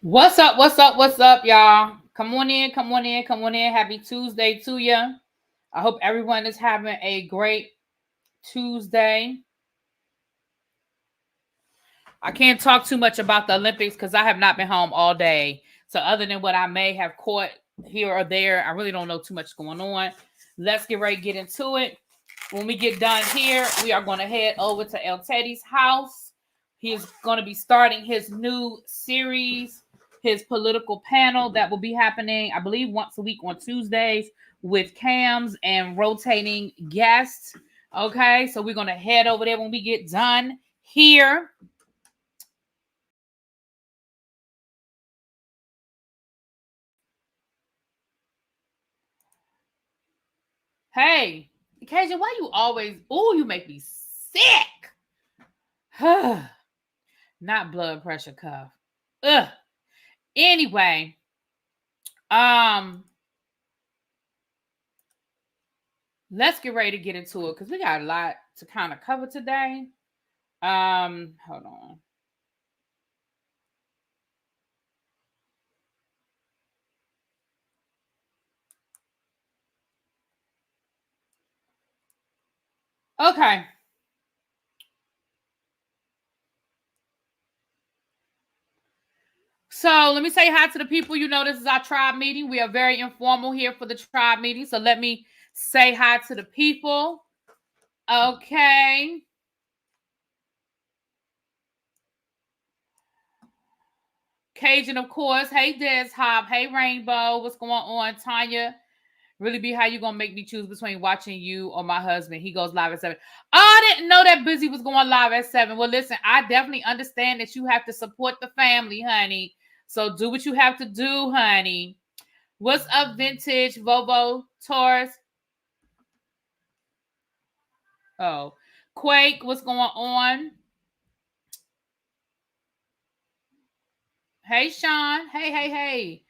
What's up? What's up? What's up, y'all? Come on in, come on in, come on in. Happy Tuesday to you. I hope everyone is having a great Tuesday. I can't talk too much about the Olympics because I have not been home all day. So, other than what I may have caught here or there, I really don't know too much going on. Let's get ready to get into it. When we get done here, we are going to head over to El Teddy's house. He is going to be starting his new series, his political panel that will be happening, I believe, once a week on Tuesdays with cams and rotating guests. Okay, so we're going to head over there when we get done here. Hey, Cajun, why you always, oh, you make me sick. Not blood pressure cuff. Ugh. Anyway, um, let's get ready to get into it because we got a lot to kind of cover today. Hold on. Okay. So let me say hi to the people. You know, this is our tribe meeting. We are very informal here for the tribe meeting. So let me say hi to the people. Okay. Cajun, of course. Hey, Des Hop. Hey, Rainbow. What's going on? Tanya. Really be how you gonna make me choose between watching you or my husband? He goes live at 7. Oh, I didn't know that Busy was going live at 7. Well, listen, I definitely understand that you have to support the family, honey. So do what you have to do, honey. What's up, Vintage Volvo Taurus? Oh, Quake, what's going on? Hey, Sean. Hey, hey, hey.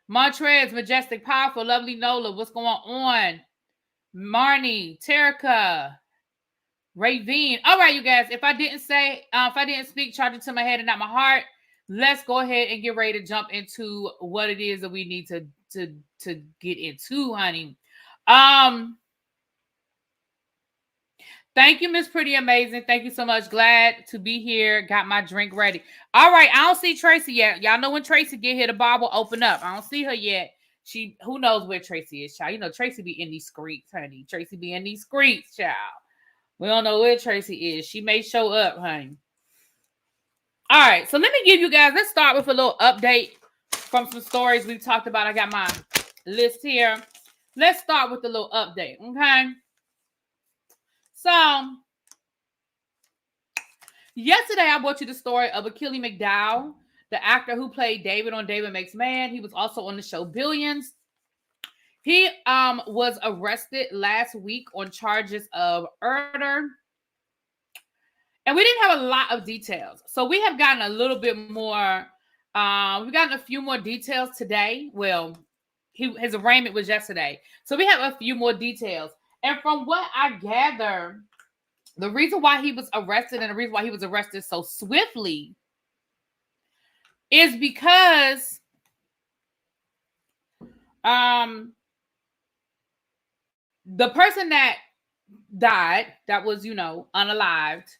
Montrez, Majestic, Powerful, Lovely Nola, what's going on? Marnie, Terica, Ravine. All right, you guys. If I didn't speak, charge it to my head and not my heart. Let's go ahead and get ready to jump into what it is that we need to get into, honey. Thank you, Miss Pretty Amazing. Thank you so much. Glad to be here. Got my drink ready. All right, I don't see Tracy yet. Y'all know when Tracy get here, the bar will open up. I don't see her yet. Who knows where Tracy is, child? You know, Tracy be in these streets, honey. Tracy be in these streets, child. We don't know where Tracy is. She may show up, honey. All right, so let me give you guys, let's start with a little update from some stories we've talked about. I got my list here. Let's start with a little update, okay? So, yesterday I brought you the story of Achily McDow, the actor who played David on David Makes Man. He was also on the show Billions. He was arrested last week on charges of murder. And we didn't have a lot of details. So we have gotten a little bit more. We've gotten a few more details today. Well, his arraignment was yesterday. So we have a few more details. And from what I gather, the reason why he was arrested and the reason why he was arrested so swiftly is because the person that died, that was, unalived.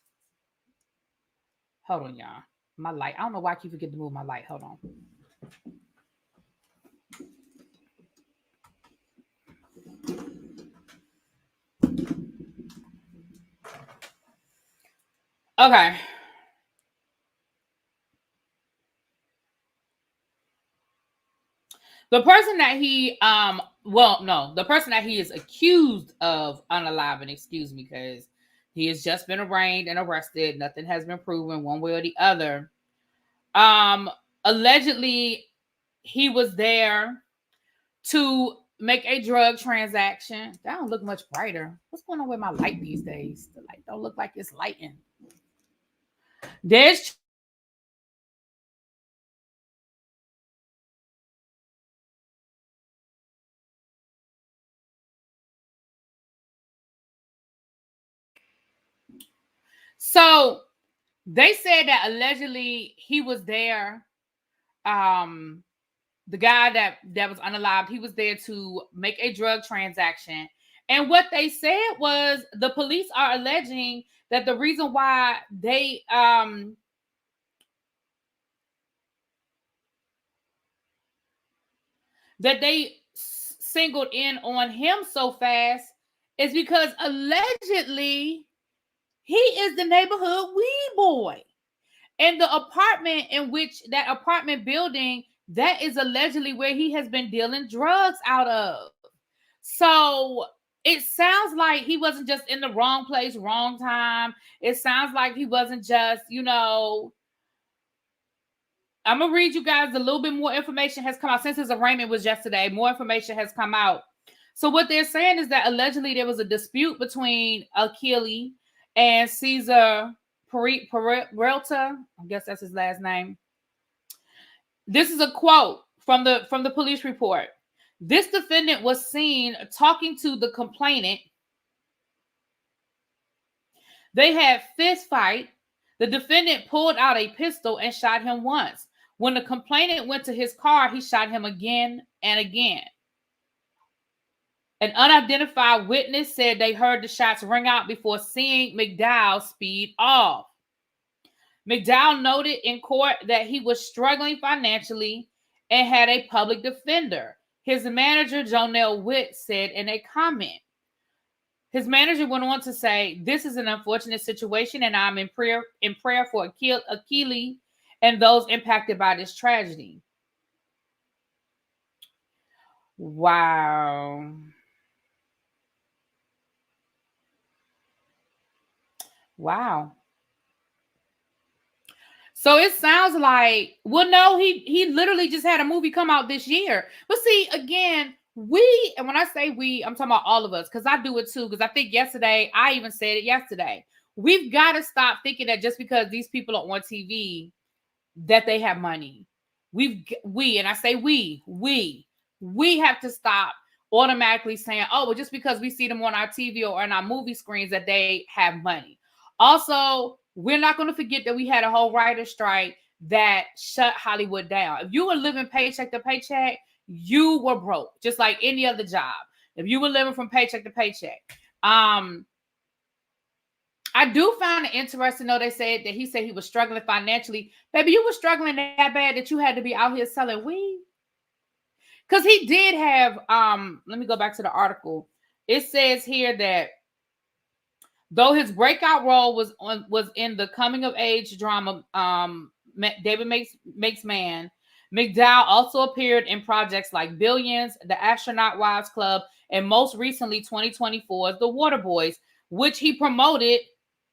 Hold on, y'all. My light. I don't know why I keep forgetting to move my light. Hold on. Okay. The person that the person that he is accused of unaliving, excuse me, because he has just been arraigned and arrested. Nothing has been proven one way or the other. Allegedly, he was there to make a drug transaction. That don't look much brighter. What's going on with my light these days? The light don't look like it's lighting. There's so they said that allegedly he was there the guy that was unalived, he was there to make a drug transaction. And what they said was the police are alleging that the reason why they singled in on him so fast is because allegedly he is the neighborhood weed boy. And the apartment in which that apartment building, that is allegedly where he has been dealing drugs out of. So it sounds like he wasn't just in the wrong place, wrong time. It sounds like he wasn't just, I'm going to read you guys a little bit more information has come out since his arraignment was yesterday. More information has come out. So what they're saying is that allegedly there was a dispute between Achily and Caesar Peralta. I guess that's his last name. This is a quote from the police report. This defendant was seen talking to the complainant. They had fist fight. The defendant pulled out a pistol and shot him once. When the complainant went to his car, he shot him again and again. An unidentified witness said they heard the shots ring out before seeing McDow speed off. McDow noted in court that he was struggling financially and had a public defender. His manager, Jonelle Witt, said in a comment. His manager went on to say, "This is an unfortunate situation, and I'm in prayer for Achille and those impacted by this tragedy." Wow. Wow. So it sounds like, well, no, he literally just had a movie come out this year. But see, again, and when I say we, I'm talking about all of us, because I do it too, because I think yesterday, I even said it yesterday. We've got to stop thinking that just because these people are on TV, that they have money. And I say we have to stop automatically saying, oh, well, just because we see them on our TV or on our movie screens that they have money. Also, we're not going to forget that we had a whole writer's strike that shut Hollywood down. If you were living paycheck to paycheck, you were broke, just like any other job. If you were living from paycheck to paycheck. I do find it interesting, though, he said he was struggling financially. Baby, you were struggling that bad that you had to be out here selling weed? Because he did have, let me go back to the article. It says here that though his breakout role was in the coming of age drama, David Makes Man, McDow also appeared in projects like Billions, The Astronaut Wives Club, and most recently 2024's The Water Boys, which he promoted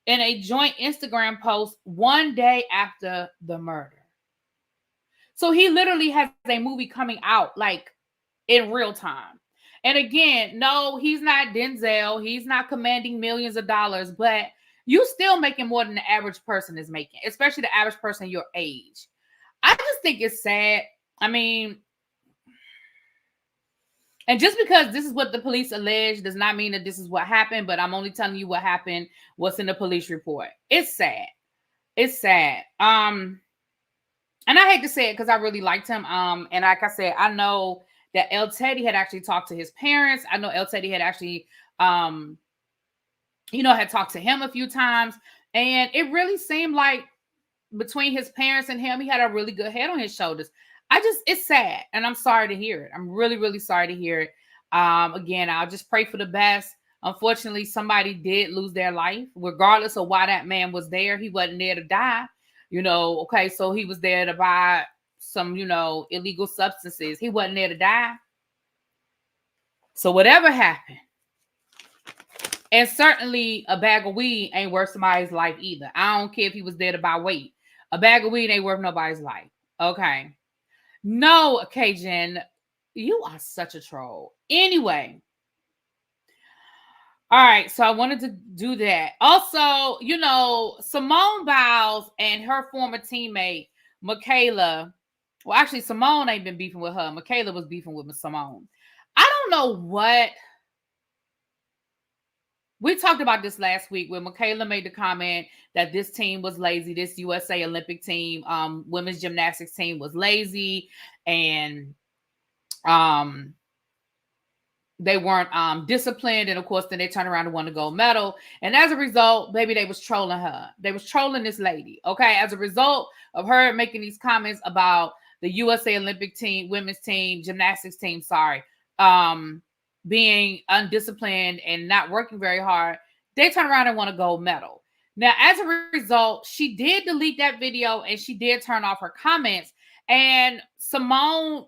in a joint Instagram post one day after the murder. So he literally has a movie coming out like in real time. And again, no, he's not Denzel. He's not commanding millions of dollars, but you still making more than the average person is making, especially the average person your age. I just think it's sad. I mean, and just because this is what the police allege does not mean that this is what happened, but I'm only telling you what happened, what's in the police report. It's sad. It's sad. And I hate to say it because I really liked him. And like I said, I know that El Teddy had actually talked to his parents. I know El Teddy had actually, had talked to him a few times. And it really seemed like between his parents and him, he had a really good head on his shoulders. It's sad. And I'm sorry to hear it. I'm really, really sorry to hear it. Again, I'll just pray for the best. Unfortunately, somebody did lose their life, regardless of why that man was there. He wasn't there to die. Okay, so he was there to buy some, illegal substances. He wasn't there to die. So whatever happened, and certainly a bag of weed ain't worth somebody's life either. I don't care if he was there to buy weight. A bag of weed ain't worth nobody's life. Okay. No, Cajun, you are such a troll. Anyway. All right, so I wanted to do that. Also, Simone Biles and her former teammate, Michaela. Well, actually, Simone ain't been beefing with her. Michaela was beefing with Simone. I don't know what we talked about this last week when Michaela made the comment that this team was lazy. This USA Olympic team, women's gymnastics team was lazy, and they weren't disciplined, and of course then they turned around and won the gold medal, and as a result, baby, they was trolling her. They was trolling this lady, okay, as a result of her making these comments about the USA Olympic team, women's team, gymnastics team, being undisciplined and not working very hard. They turned around and won a gold medal. Now, as a result, she did delete that video and she did turn off her comments. And Simone,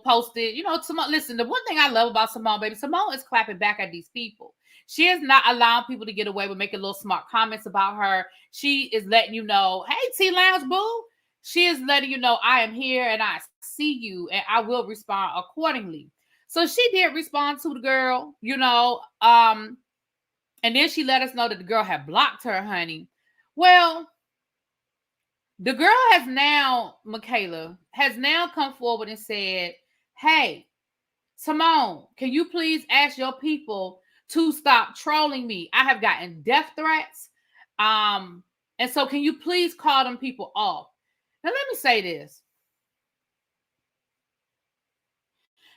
posted, Simone, listen, the one thing I love about Simone, baby, Simone is clapping back at these people. She is not allowing people to get away with making little smart comments about her. She is letting you know, hey, T-Lounge Boo. She is letting you know, I am here and I see you and I will respond accordingly. So she did respond to the girl, and then she let us know that the girl had blocked her, honey. Well, the girl has now, Michaela, has now come forward and said, hey, Simone, can you please ask your people to stop trolling me? I have gotten death threats. And so can you please call them people off? Now, let me say this.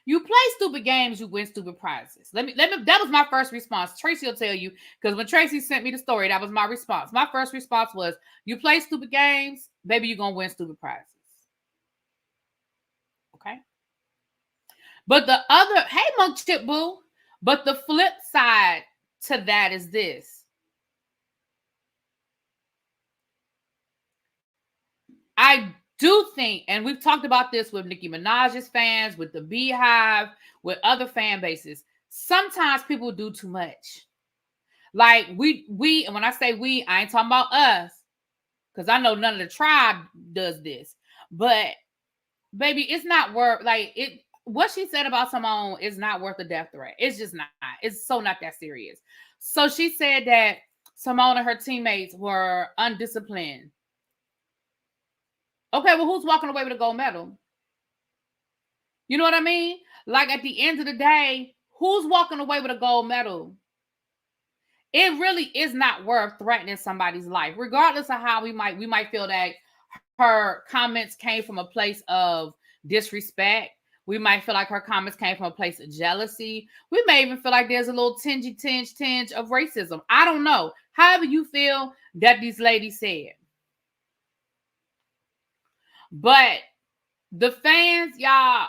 You play stupid games, you win stupid prizes. Let me. That was my first response. Tracy will tell you, because when Tracy sent me the story, that was my response. My first response was, you play stupid games, baby, you're gonna win stupid prizes. Okay. But the other, hey, Monk Chip Boo. But the flip side to that is this. I do think, and we've talked about this with Nicki Minaj's fans, with the Beehive, with other fan bases, sometimes people do too much. Like we, and when I say we, I ain't talking about us, because I know none of the tribe does this. But baby, it's not worth it. What she said about Simone is not worth a death threat. It's just not. It's so not that serious. So she said that Simone and her teammates were undisciplined. Okay, well, who's walking away with a gold medal? You know what I mean? Like, at the end of the day, who's walking away with a gold medal? It really is not worth threatening somebody's life, regardless of how we might feel that her comments came from a place of disrespect. We might feel like her comments came from a place of jealousy. We may even feel like there's a little tinge of racism. I don't know. However you feel that these ladies said. But the fans, y'all,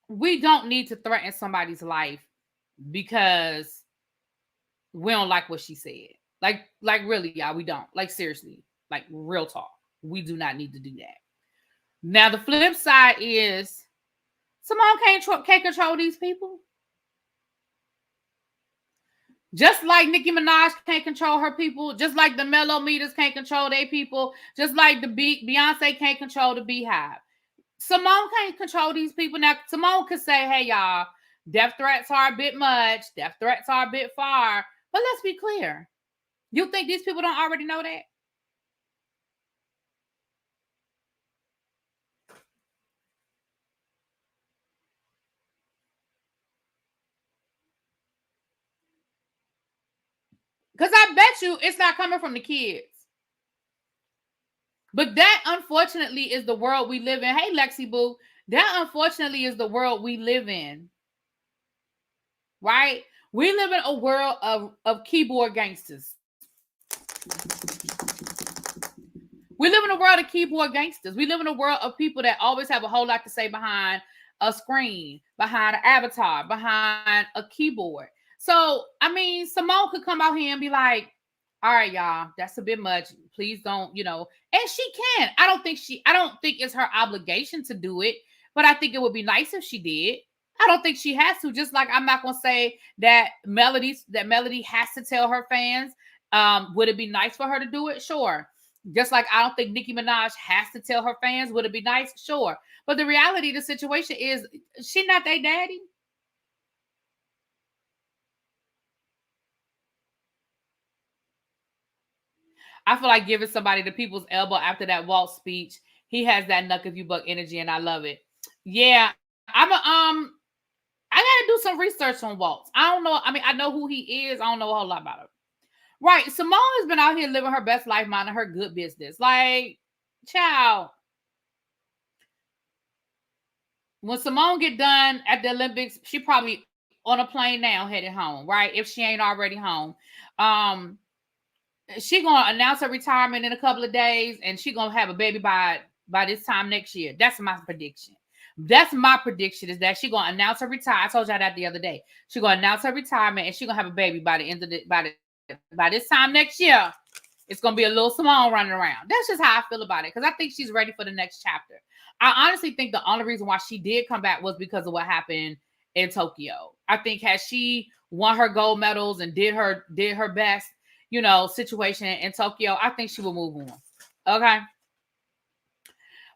we don't need to threaten somebody's life because we don't like what she said. Like really, y'all, we don't. Like, seriously, like, real talk. We do not need to do that. Now, the flip side is Simone can't control these people. Just like Nicki Minaj can't control her people, just like the Mellow Meters can't control their people, just like the Beyonce can't control the Beehive. Simone can't control these people. Now, Simone could say, hey, y'all, death threats are a bit much. Death threats are a bit far. But let's be clear. You think these people don't already know that? Because I bet you it's not coming from the kids. But that, unfortunately, is the world we live in. Hey, Lexi Boo. That, unfortunately, is the world we live in. Right? We live in a world of keyboard gangsters. We live in a world of keyboard gangsters. We live in a world of people that always have a whole lot to say behind a screen, behind an avatar, behind a keyboard. So, I mean, Simone could come out here and be like, all right, y'all, that's a bit much. Please don't, and she can. I don't think it's her obligation to do it, but I think it would be nice if she did. I don't think she has to. Just like I'm not going to say that Melody has to tell her fans. Would it be nice for her to do it? Sure. Just like I don't think Nicki Minaj has to tell her fans. Would it be nice? Sure. But the reality of the situation is she not their daddy. I feel like giving somebody the people's elbow after that Waltz speech. He has that knuck if you buck energy, and I love it. Yeah, I gotta do some research on Waltz. I don't know. I mean, I know who he is. I don't know a whole lot about him. Right. Simone has been out here living her best life, minding her good business. Like, child. When Simone get done at the Olympics, she probably on a plane now headed home, right? If she ain't already home. She gonna announce her retirement in a couple of days, and she gonna have a baby by this time next year. That's my prediction. That's my prediction, is that she gonna announce her retirement. I told y'all that the other day. She gonna announce her retirement, and she gonna have a baby by the end of by this time next year. It's gonna be a little Simone running around. That's just how I feel about it, because I think she's ready for the next chapter. I honestly think the only reason why she did come back was because of what happened in Tokyo. I think had she won her gold medals and did her best, situation in Tokyo, I think she will move on. Okay.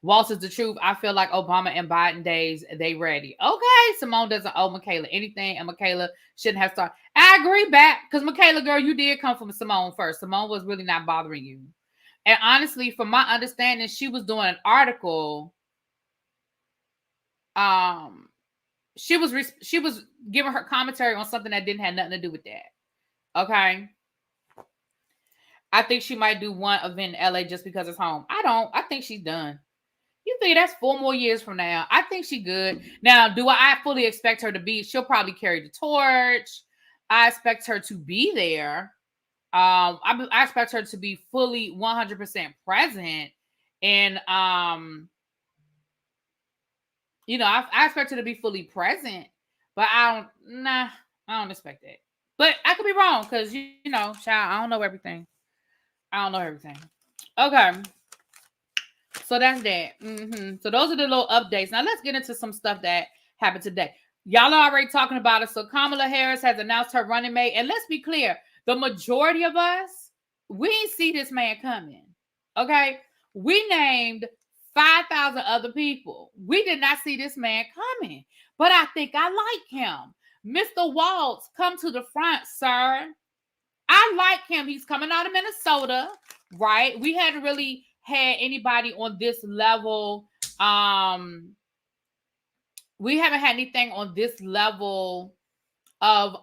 Waltz is the truth. I feel like Obama and Biden days, they ready. Okay. Simone doesn't owe Michaela anything, and Michaela shouldn't have started. I agree back, because Michaela, girl, you did come from Simone first. Simone was really not bothering you. And honestly, from my understanding, she was doing an article. She was giving her commentary on something that didn't have nothing to do with that. Okay. I think she might do one event in LA just because it's home. I think she's done. You think that's 4 more years from now? I think she's good. Now, do I fully expect her to be? She'll probably carry the torch. I expect her to be there. I expect her to be fully 100% present. And, I expect her to be fully present. But I don't expect that. But I could be wrong, because, child, I don't know everything. Okay. So that's that. So those are the little updates. Now let's get into some stuff that happened today. Y'all are already talking about it. So Kamala Harris has announced her running mate. And let's be clear, the majority of us, we didn't see this man coming. Okay? We named 5,000 other people. We did not see this man coming. But I think I like him. Mr. Waltz, come to the front, sir. I like him. He's coming out of Minnesota, right? We hadn't really had anybody on this level. We haven't had anything on this level of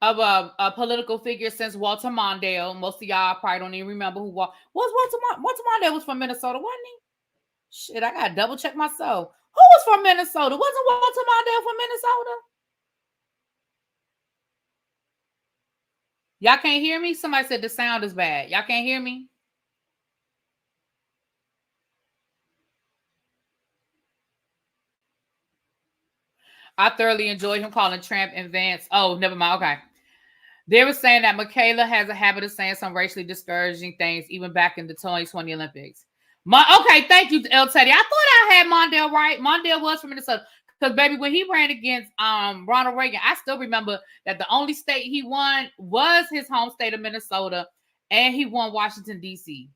a political figure since Walter Mondale. Most of y'all probably don't even remember who was Walter Mondale. Was from Minnesota, wasn't he? Shit, I gotta double check myself. Who was from Minnesota? Wasn't Walter Mondale from Minnesota? Y'all can't hear me? Somebody said the sound is bad. Y'all can't hear me? I thoroughly enjoyed him calling Trump and Vance. Oh, never mind. Okay. They were saying that Michaela has a habit of saying some racially discouraging things, even back in the 2020 Olympics. Okay, thank you, El Teddy. I thought I had Mondale right. Mondale was from Minnesota. Because, baby, when he ran against Ronald Reagan, I still remember that the only state he won was his home state of Minnesota, and he won Washington, D.C.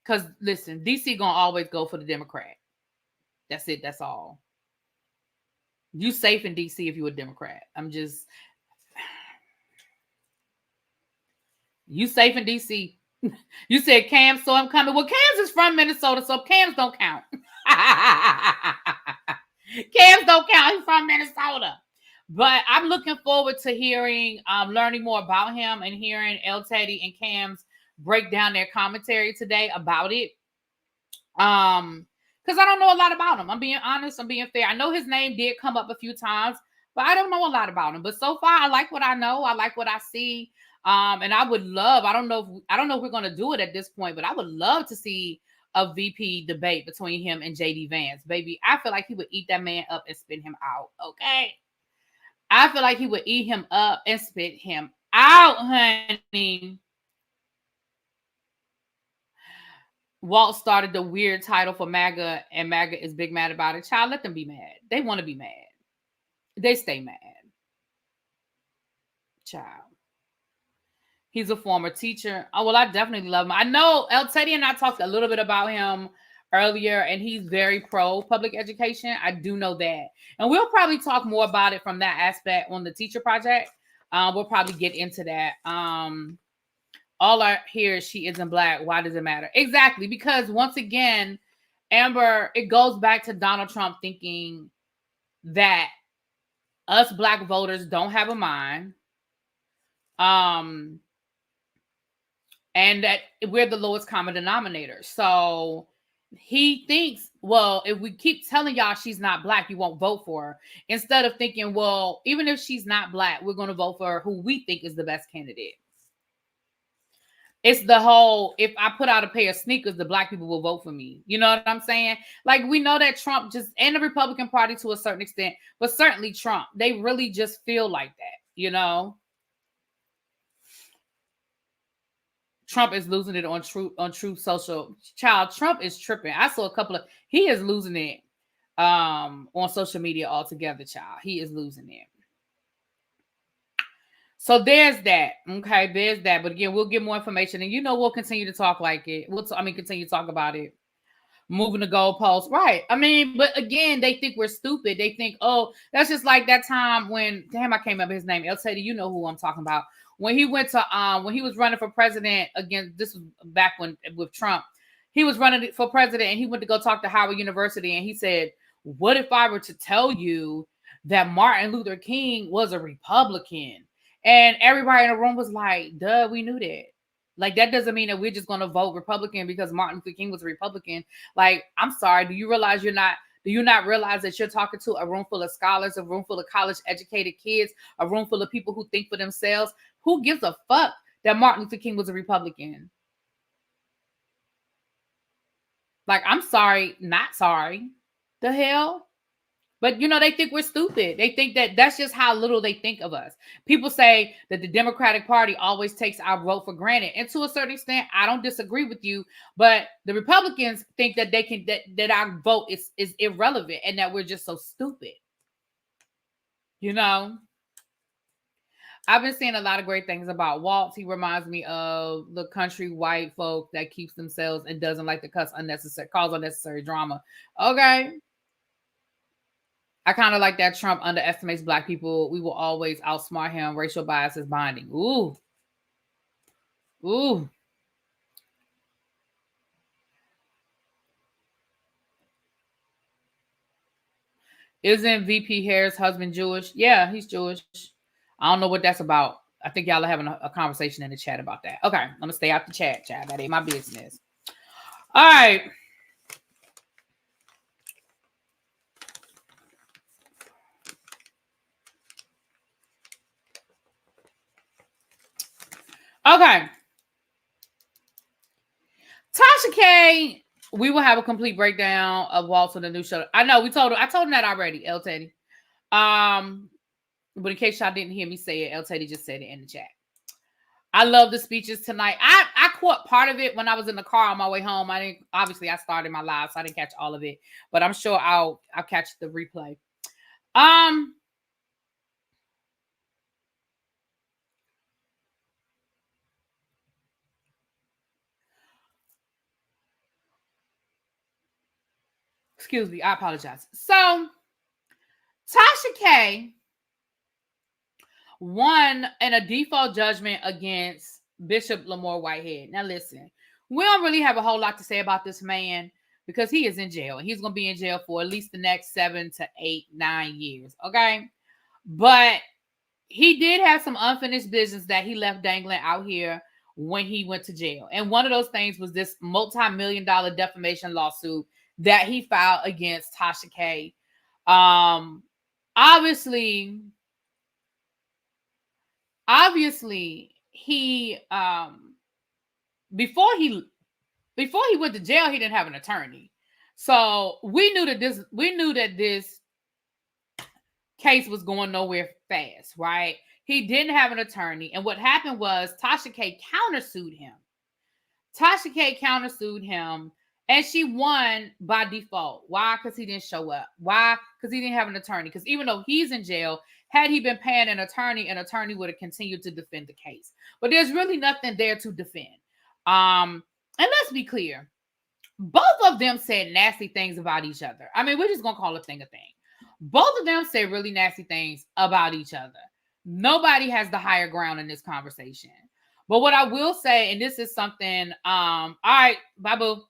Because, listen, D.C. going to always go for the Democrat. That's it. That's all. You safe in D.C. if you're a Democrat. You safe in D.C. You said Cam saw him coming. Well, Cam's is from Minnesota, so Cam's don't count. Cam's don't count. He's from Minnesota. But I'm looking forward to hearing, learning more about him and hearing El Teddy and Cam's break down their commentary today about it. Because I don't know a lot about him. I'm being honest. I'm being fair. I know his name did come up a few times, but I don't know a lot about him. But so far, I like what I know. I like what I see. And I would love, I don't know if we're going to do it at this point, but I would love to see a VP debate between him and JD Vance. Baby, I feel like he would eat that man up and spit him out. Okay. I feel like he would eat him up and spit him out, honey. Walt started the weird title for MAGA, and MAGA is big mad about it. Child, let them be mad. They want to be mad. They stay mad. Child. He's a former teacher. Oh, well, I definitely love him. I know El Teddy and I talked a little bit about him earlier, and he's very pro public education. I do know that. And we'll probably talk more about it from that aspect on the teacher project. We'll probably get into that. All I hear is she isn't black. Why does it matter? Exactly. Because once again, Amber, it goes back to Donald Trump thinking that us black voters don't have a mind. And that we're the lowest common denominator. So he thinks, well, if we keep telling y'all she's not black, you won't vote for her. Instead of thinking, well, even if she's not black, we're going to vote for who we think is the best candidate. It's the whole, if I put out a pair of sneakers, the black people will vote for me. You know what I'm saying? Like, we know that Trump just, and the Republican Party to a certain extent, but certainly Trump, they really just feel like that, you know? Trump is losing it on true social. Child, Trump is tripping. I saw a couple of, he is losing it on social media altogether, child. He is losing it. So there's that. Okay, there's that. But again, we'll get more information, and we'll continue to talk like it. Continue to talk about it. Moving the goalposts. Right. I mean, but again, they think we're stupid. They think, oh, that's just like that time when, damn, I can't remember his name. El Teddy, you know who I'm talking about. When he went to, when he was running for president against, this was back when with Trump, he was running for president and he went to go talk to Howard University and he said, what if I were to tell you that Martin Luther King was a Republican? And everybody in the room was like, duh, we knew that. Like, that doesn't mean that we're just going to vote Republican because Martin Luther King was a Republican. Like, I'm sorry. Do you not realize that you're talking to a room full of scholars, a room full of college educated kids, a room full of people who think for themselves? Who gives a fuck that Martin Luther King was a Republican? Like, I'm sorry, not sorry. The hell? But, they think we're stupid. They think that that's just how little they think of us. People say that the Democratic Party always takes our vote for granted. And to a certain extent, I don't disagree with you. But the Republicans think that they can, that our vote is irrelevant and that we're just so stupid. I've been seeing a lot of great things about Waltz. He reminds me of the country white folk that keeps themselves and doesn't like to cause unnecessary drama. Okay. I kind of like that Trump underestimates black people. We will always outsmart him. Racial bias is binding. Ooh. Ooh. Isn't VP Harris' husband Jewish? Yeah, he's Jewish. I don't know what that's about. I think y'all are having a conversation in the chat about that. Okay, I'm going to stay out the chat. That ain't my business. All right. Okay. Tasha K, we will have a complete breakdown of Waltz on the new show. I know I told him that already, El Teddy. But in case y'all didn't hear me say it, El Teddy just said it in the chat. I love the speeches tonight. I caught part of it when I was in the car on my way home. I started my live, so I didn't catch all of it. But I'm sure I'll catch the replay. Excuse me, I apologize. So Tasha K won in a default judgment against Bishop Lamar Whitehead. Now listen, we don't really have a whole lot to say about this man because he is in jail. And he's going to be in jail for at least the next 7 to 8, 9 years. Okay. But he did have some unfinished business that he left dangling out here when he went to jail. And one of those things was this multi-million-dollar defamation lawsuit that he filed against Tasha K. Obviously, he before he went to jail, he didn't have an attorney. So we knew that this case was going nowhere fast, right? He didn't have an attorney. And what happened was Tasha K countersued him. And she won by default. Why? Because he didn't show up. Why? Because he didn't have an attorney. Because even though he's in jail, had he been paying an attorney would have continued to defend the case. But there's really nothing there to defend. And let's be clear. Both of them said nasty things about each other. I mean, we're just going to call a thing a thing. Both of them said really nasty things about each other. Nobody has the higher ground in this conversation. But what I will say, and this is something, all right, Babu.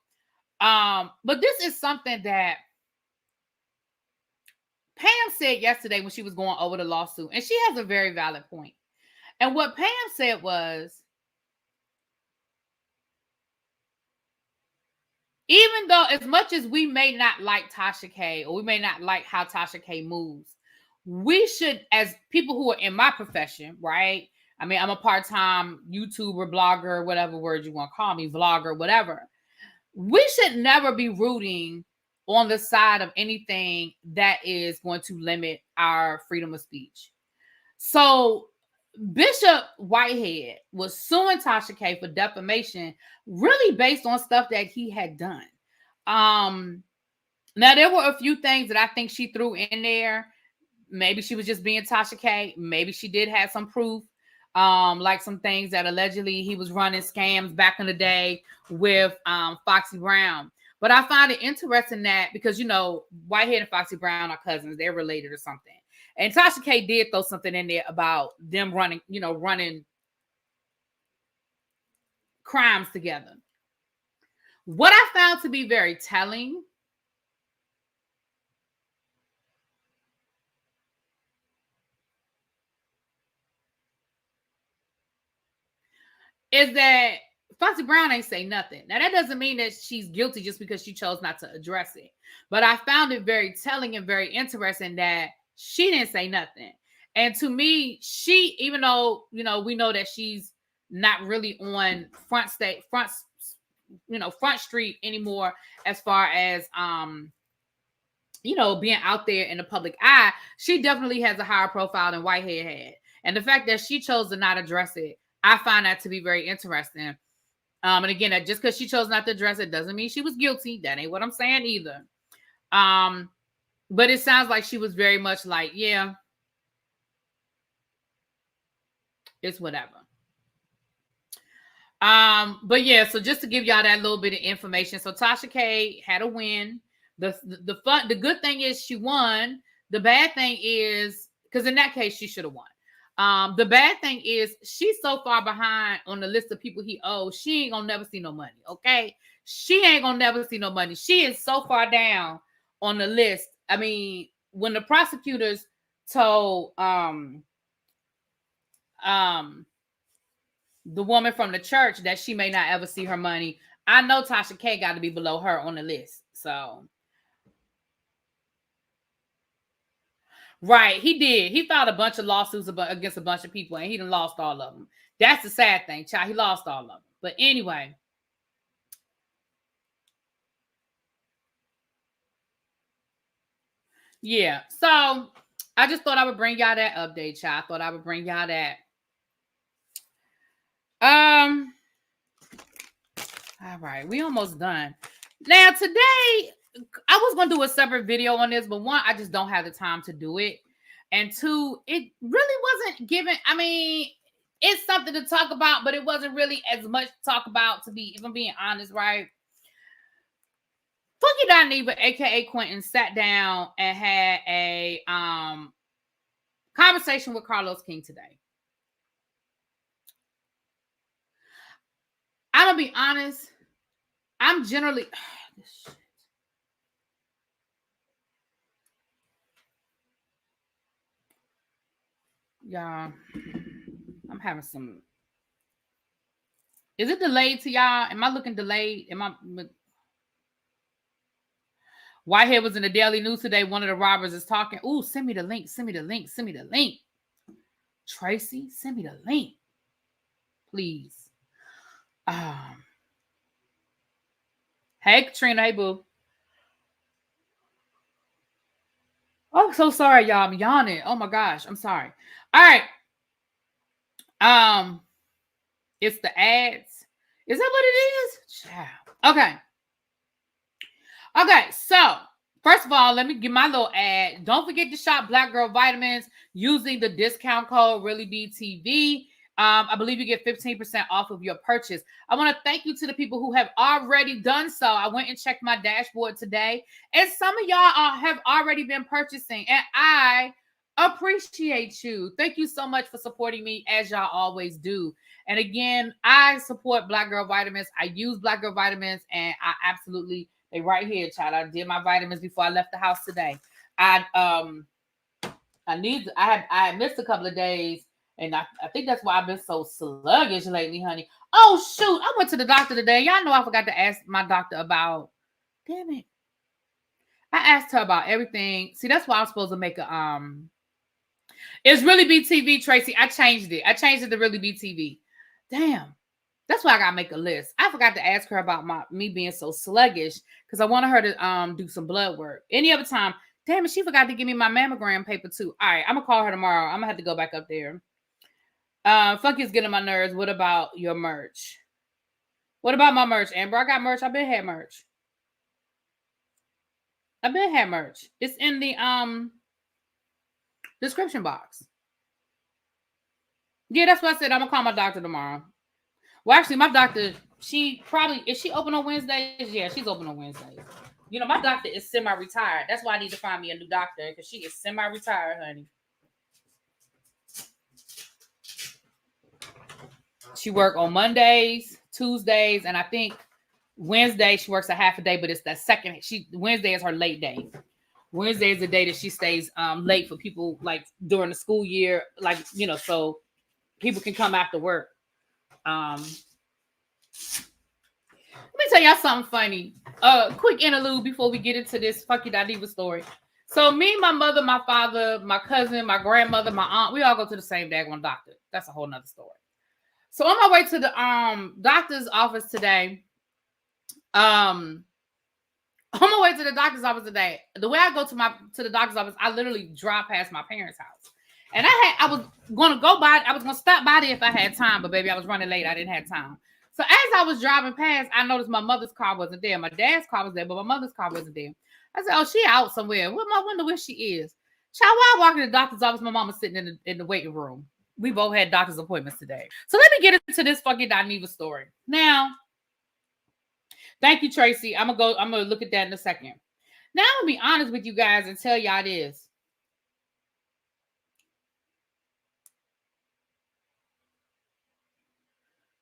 But this is something that Pam said yesterday when she was going over the lawsuit, and she has a very valid point. And what Pam said was, even though as much as we may not like Tasha K, or we may not like how Tasha K moves, we should, as people who are in my profession, right? I mean, I'm a part-time YouTuber, blogger, whatever word you want to call me, vlogger, whatever. We should never be rooting on the side of anything that is going to limit our freedom of speech. So Bishop Whitehead was suing Tasha K for defamation, really based on stuff that he had done. Now there were a few things that I think she threw in there. Maybe she was just being Tasha K. Maybe she did have some proof. Like some things that allegedly he was running scams back in the day with Foxy Brown. But I find it interesting that, because, you know, Whitehead and Foxy Brown are cousins. They're related or something. And Tasha K did throw something in there about them running crimes together. What I found to be very telling is that Foxy Brown ain't say nothing. Now, that doesn't mean that she's guilty just because she chose not to address it. But I found it very telling and very interesting that she didn't say nothing. And to me, she, even though, you know, we know that she's not really on front street anymore as far as, you know, being out there in the public eye, she definitely has a higher profile than Whitehead had. And the fact that she chose to not address it, I find that to be very interesting. And again, that just because she chose not to address it doesn't mean she was guilty. That ain't what I'm saying either. But it sounds like she was very much like, yeah, it's whatever. But yeah, so just to give y'all that little bit of information. So Tasha K had a win. The good thing is she won. The bad thing is, because in that case, she should have won. The bad thing is she's so far behind on the list of people he owes, she ain't gonna never see no money. Okay. She ain't gonna never see no money. She is so far down on the list. I mean, when the prosecutors told the woman from the church that she may not ever see her money, I know Tasha K got to be below her on the list. So right, he did. He filed a bunch of lawsuits against a bunch of people, and he done lost all of them. That's the sad thing, child. He lost all of them. But anyway. Yeah. So I just thought I would bring y'all that update, child. I thought I would bring y'all that. All right. We almost done. Now, today, I was going to do a separate video on this, but one, I just don't have the time to do it. And two, it really wasn't given. I mean, it's something to talk about, but it wasn't really as much to talk about, to be, if I'm being honest, right? Fucky Diva, aka Quentin, sat down and had a conversation with Carlos King today. I'm gonna be honest. I'm generally y'all. I'm having some. Is it delayed to y'all? Am I looking delayed? Am I? Whitehead was in the Daily News today. One of the robbers is talking. Ooh, send me the link. Send me the link. Send me the link. Tracy, send me the link, please. Hey, Katrina. Hey, boo. Oh, I'm so sorry, y'all. I'm yawning. Oh my gosh, I'm sorry. All right. It's the ads. Is that what it is? Okay. Okay, so first of all, let me give my little ad. Don't forget to shop Black Girl Vitamins using the discount code ReallyBTV. I believe you get 15% off of your purchase. I want to thank you to the people who have already done so. I went and checked my dashboard today, and some of y'all have already been purchasing, and I Appreciate you. Thank you so much for supporting me as y'all always do. And again, I support Black Girl Vitamins. I use Black Girl Vitamins, and I absolutely, they right here, child. I did my vitamins before I left the house today. I had missed a couple of days, and I think that's why I've been so sluggish lately, honey. Oh shoot, I went to the doctor today. Y'all know I forgot to ask my doctor about, damn it. I asked her about everything. See, that's why I'm supposed to make a it's Really BTV, Tracy. I changed it. To Really BTV. Damn. That's why I gotta make a list. I forgot to ask her about me being so sluggish because I wanted her to do some blood work. Any other time, damn it, she forgot to give me my mammogram paper too. All right, I'm gonna call her tomorrow. I'm gonna have to go back up there. Funky's getting on my nerves. What about your merch? What about my merch, Amber? I got merch. I've been had merch. It's in the description box. Yeah, that's what I said. I'm gonna call my doctor tomorrow. Well, actually, my doctor, is she open on Wednesdays? Yeah, she's open on Wednesdays. You know, my doctor is semi-retired. That's why I need to find me a new doctor, because she is semi-retired, honey. She works on Mondays, Tuesdays, and I think Wednesday she works a half a day, but it's the second. Wednesday is her late day. Wednesday is the day that she stays late for people, like during the school year, like, you know, so people can come after work. Let me tell y'all something funny. Quick interlude before we get into this Fucky Diva story. So me, my mother, my father, my cousin, my grandmother, my aunt, we all go to the same daggone doctor. That's a whole nother story. So on my way to the doctor's office today, on my way to the doctor's office today, the way I go to the doctor's office, I literally drive past my parents' house. And I was gonna stop by there if I had time, but baby, I was running late. I didn't have time. So as I was driving past, I noticed my mother's car wasn't there. My dad's car was there, but my mother's car wasn't there. I said, "Oh, she out somewhere. I wonder where she is." Child, while I walk in the doctor's office, my mom was sitting in the waiting room. We both had doctor's appointments today. So let me get into this Fucky Diva story. Now, thank you, Tracy. I'm gonna look at that in a second. Now I'm gonna be honest with you guys and tell y'all this.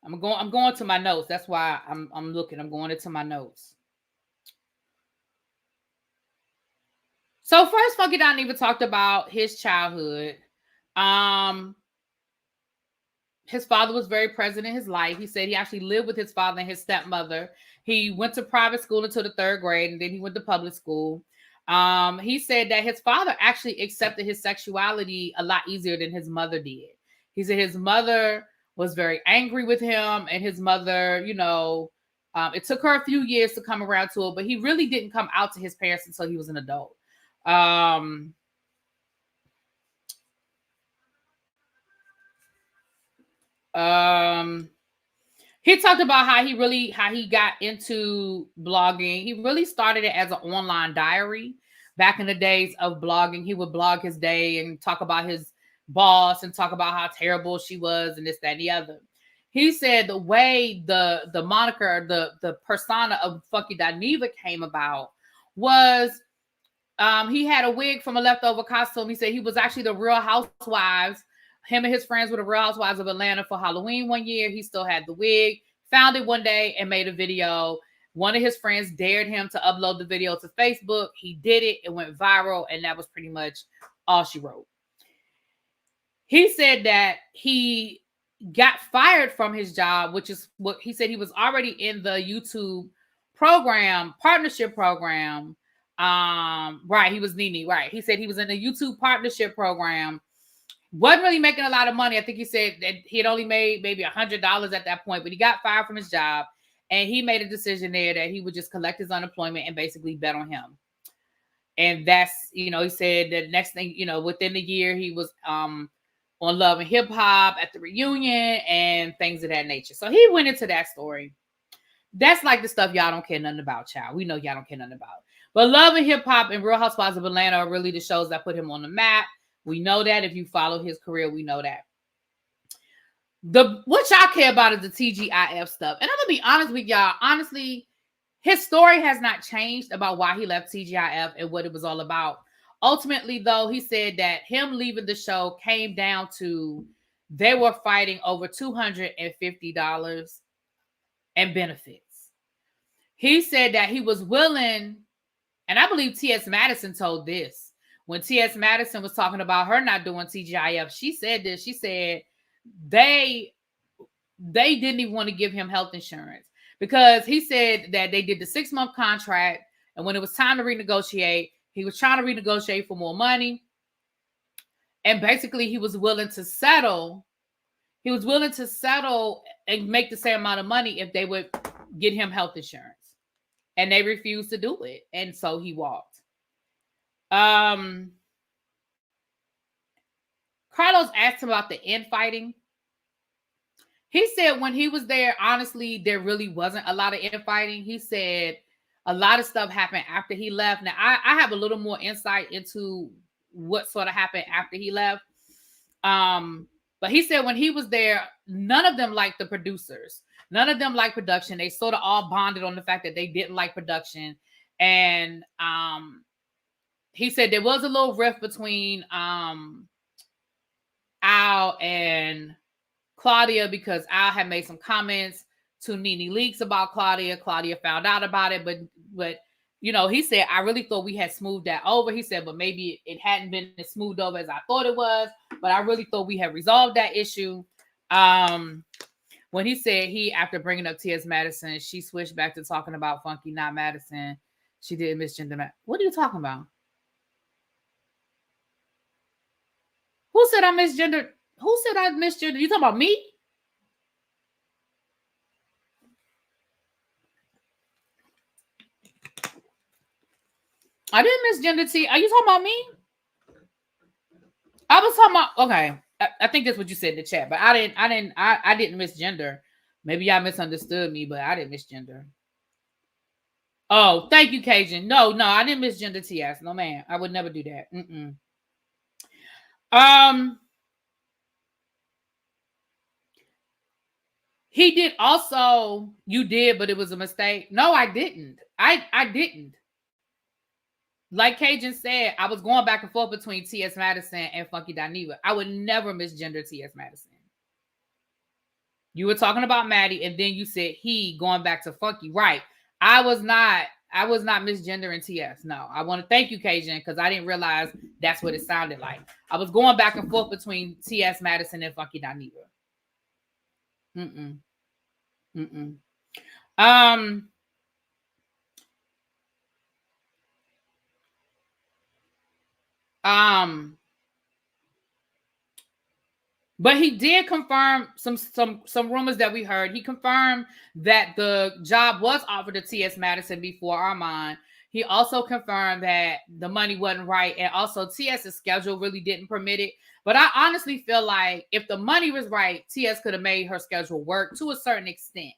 I'm going to my notes. That's why I'm looking. I'm going into my notes. So first, Fucky Diva talked about his childhood. His father was very present in his life. He said he actually lived with his father and his stepmother. He went to private school until the 3rd grade, and then he went to public school. He said that his father actually accepted his sexuality a lot easier than his mother did. He said his mother was very angry with him, and his mother, you know, it took her a few years to come around to it, but he really didn't come out to his parents until he was an adult. He talked about how he got into blogging. He really started it as an online diary. Back in the days of blogging, he would blog his day and talk about his boss and talk about how terrible she was and this, that, and the other. He said the way the moniker, the persona of Fucky Diva came about was he had a wig from a leftover costume. He said he was actually the Real Housewives. Him and his friends were the Real Housewives of Atlanta for Halloween one year. He still had the wig, found it one day and made a video. One of his friends dared him to upload the video to Facebook. He did it. It went viral. And that was pretty much all she wrote. He said that he got fired from his job, which is what he said. He was already in the YouTube partnership program. Right. He was Nene. Right. He said he was in the YouTube partnership program. Wasn't really making a lot of money. I think he said that he had only made maybe $100 at that point, but he got fired from his job, and he made a decision there that he would just collect his unemployment and basically bet on him. And that's, you know, he said the next thing, you know, within the year, he was on Love and Hip Hop at the reunion and things of that nature. So he went into that story. That's like the stuff y'all don't care nothing about, child. We know y'all don't care nothing about. But Love and Hip Hop and Real Housewives of Atlanta are really the shows that put him on the map. We know that. If you follow his career, we know that. What y'all care about is the TGIF stuff. And I'm going to be honest with y'all. Honestly, his story has not changed about why he left TGIF and what it was all about. Ultimately, though, he said that him leaving the show came down to they were fighting over $250 and benefits. He said that he was willing, and I believe T.S. Madison told this. When T.S. Madison was talking about her not doing TGIF, she said this. She said they didn't even want to give him health insurance because he said that they did the 6-month contract, and when it was time to renegotiate, he was trying to renegotiate for more money. And basically, he was willing to settle. He was willing to settle and make the same amount of money if they would get him health insurance. And they refused to do it. And so he walked. Carlos asked him about the infighting. He said when he was there, honestly, there really wasn't a lot of infighting. He said a lot of stuff happened after he left. Now, I have a little more insight into what sort of happened after he left. But he said when he was there, none of them liked the producers. None of them liked production. They sort of all bonded on the fact that they didn't like production. And he said there was a little rift between Al and Claudia because Al had made some comments to Nene Leakes about Claudia. Claudia found out about it, but you know, he said, I really thought we had smoothed that over. He said, but maybe it hadn't been as smoothed over as I thought it was, but I really thought we had resolved that issue. When he said after bringing up T.S. Madison, she switched back to talking about Funky, not Madison. She didn't misgender. What are you talking about? Who said I misgendered? Who said I misgendered? You talking about me? I didn't misgender T. Are you talking about me? I was talking about, okay. I think that's what you said in the chat, but I didn't misgender. Maybe y'all misunderstood me, but I didn't misgender. Oh, thank you, Cajun. No, I didn't misgender TS. No, man. I would never do that. He did also, you did, but it was a mistake. No, I didn't. I didn't. Like Cajun said, I was going back and forth between T.S. Madison and Funky Diva. I would never misgender T.S. Madison. You were talking about Maddie, and then you said he going back to Funky. Right. I was not misgendering T.S. No. I want to thank you, Cajun, because I didn't realize that's what it sounded like. I was going back and forth between T.S. Madison and Funky Diva. But he did confirm some rumors that we heard. He confirmed that the job was offered to T.S. Madison before Armand. He also confirmed that the money wasn't right, and also T.S.'s schedule really didn't permit it. But I honestly feel like if the money was right, T.S. could have made her schedule work to a certain extent.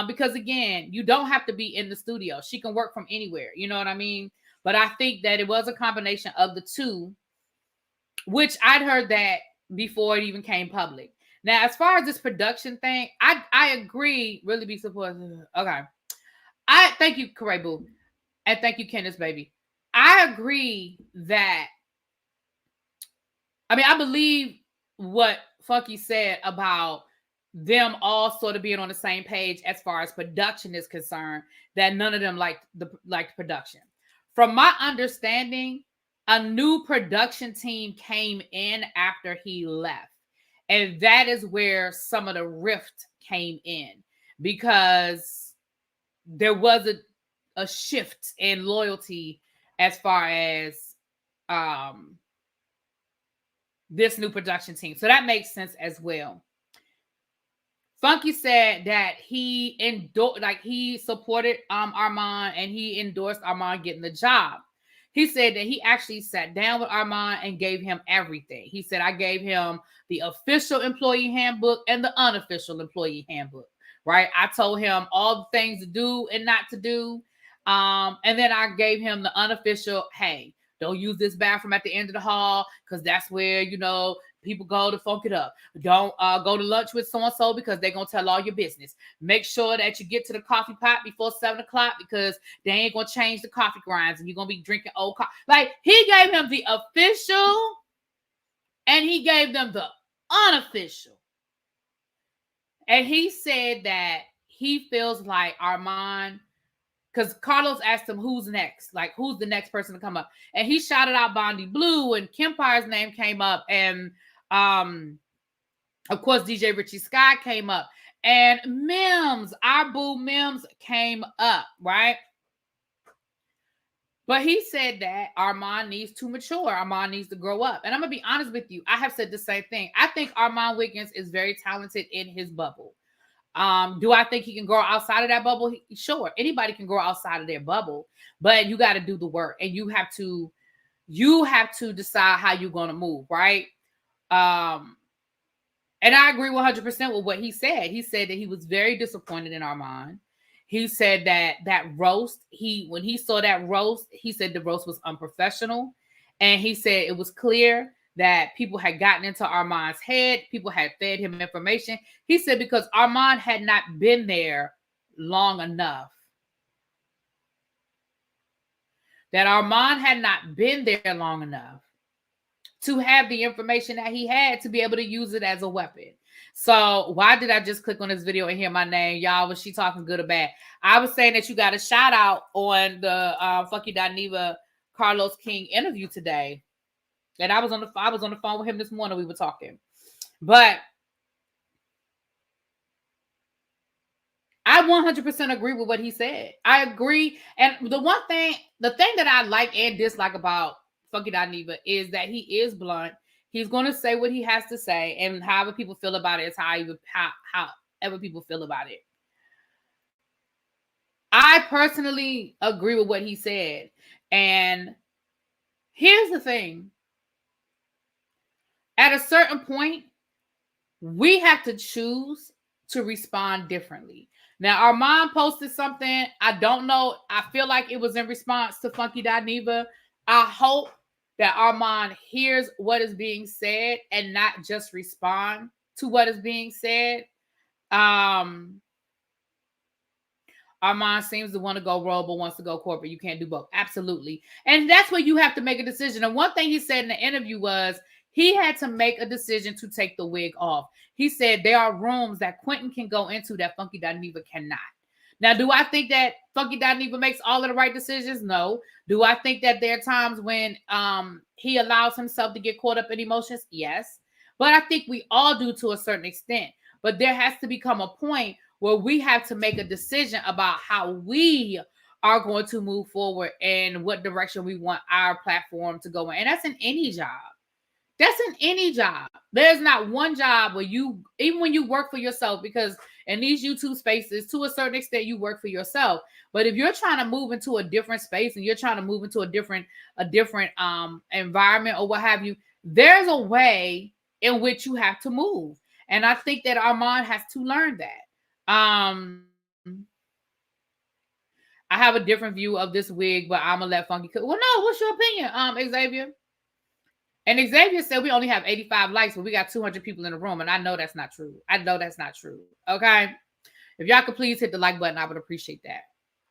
Because again, you don't have to be in the studio. She can work from anywhere. You know what I mean? But I think that it was a combination of the two, which I'd heard that before it even came public. Now, as far as this production thing, I agree. Really be supportive. Okay. I thank you, Karebu. And thank you, Candace, baby. I agree that, I believe what Funky said about them all sort of being on the same page as far as production is concerned, that none of them liked production. From my understanding, a new production team came in after he left. And that is where some of the rift came in, because there was a shift in loyalty as far as this new production team. So that makes sense as well. Funky said that he supported Armand, and he endorsed Armand getting the job. He said that he actually sat down with Armand and gave him everything. He said, I gave him the official employee handbook and the unofficial employee handbook, right? I told him all the things to do and not to do. And then I gave him the unofficial, hey, Don't use this bathroom at the end of the hall because that's where, you know, people go to funk it up. Don't go to lunch with so-and-so because they're going to tell all your business. Make sure that you get to the coffee pot before 7 o'clock because they ain't going to change the coffee grinds and you're going to be drinking old coffee. Like, he gave him the official and he gave them the unofficial. And he said that he feels like Armand, because Carlos asked him who's next, like who's the next person to come up, and he shouted out Bondi Blue, and Kempire's name came up, and of course DJ Richie Sky came up, and Mims, our boo Mims came up, right? But he said that Armand needs to mature. Armand needs to grow up. And I'm going to be honest with you. I have said the same thing. I think Armand Wiggins is very talented in his bubble. Do I think he can grow outside of that bubble? Sure. Anybody can grow outside of their bubble, but you got to do the work and you have to decide how you're going to move. Right. And I agree 100% with what he said. He said that he was very disappointed in Armand. He said that roast, when he saw that roast, he said the roast was unprofessional. And he said it was clear that people had gotten into Armand's head. People had fed him information. He said because Armand had not been there long enough. That Armand had not been there long enough to have the information that he had to be able to use it as a weapon. So why did I just click on this video and hear my name? Y'all, was she talking good or bad? I was saying that you got a shout out on the Fucky Diva Carlos King interview today. And I was on the phone with him this morning. We were talking. But I 100% agree with what he said. I agree. And the thing that I like and dislike about Fucky Diva is that he is blunt. He's going to say what he has to say, and however people feel about it is however people feel about it. I personally agree with what he said. And here's the thing. At a certain point, we have to choose to respond differently. Now, Armand posted something. I don't know. I feel like it was in response to Fucky Diva. I hope that Armand hears what is being said and not just respond to what is being said. Armand seems to want to go roll, but wants to go corporate. You can't do both. Absolutely. And that's where you have to make a decision. And one thing he said in the interview was he had to make a decision to take the wig off. He said there are rooms that Quentin can go into that Fucky Diva cannot. Now, do I think that Fucky Diva makes all of the right decisions? No. Do I think that there are times when he allows himself to get caught up in emotions? Yes. But I think we all do to a certain extent. But there has to become a point where we have to make a decision about how we are going to move forward and what direction we want our platform to go in. And that's in any job. That's in any job. There's not one job where even when you work for yourself, because in these YouTube spaces, to a certain extent, you work for yourself. But if you're trying to move into a different space and you're trying to move into a different environment or what have you, there's a way in which you have to move. And I think that Armand has to learn that. I have a different view of this wig, but I'm gonna let Funky cook. Well, no, what's your opinion, Xavier? And Xavier said we only have 85 likes, but we got 200 people in the room, and I know that's not true. Okay, if y'all could please hit the like button, I would appreciate that.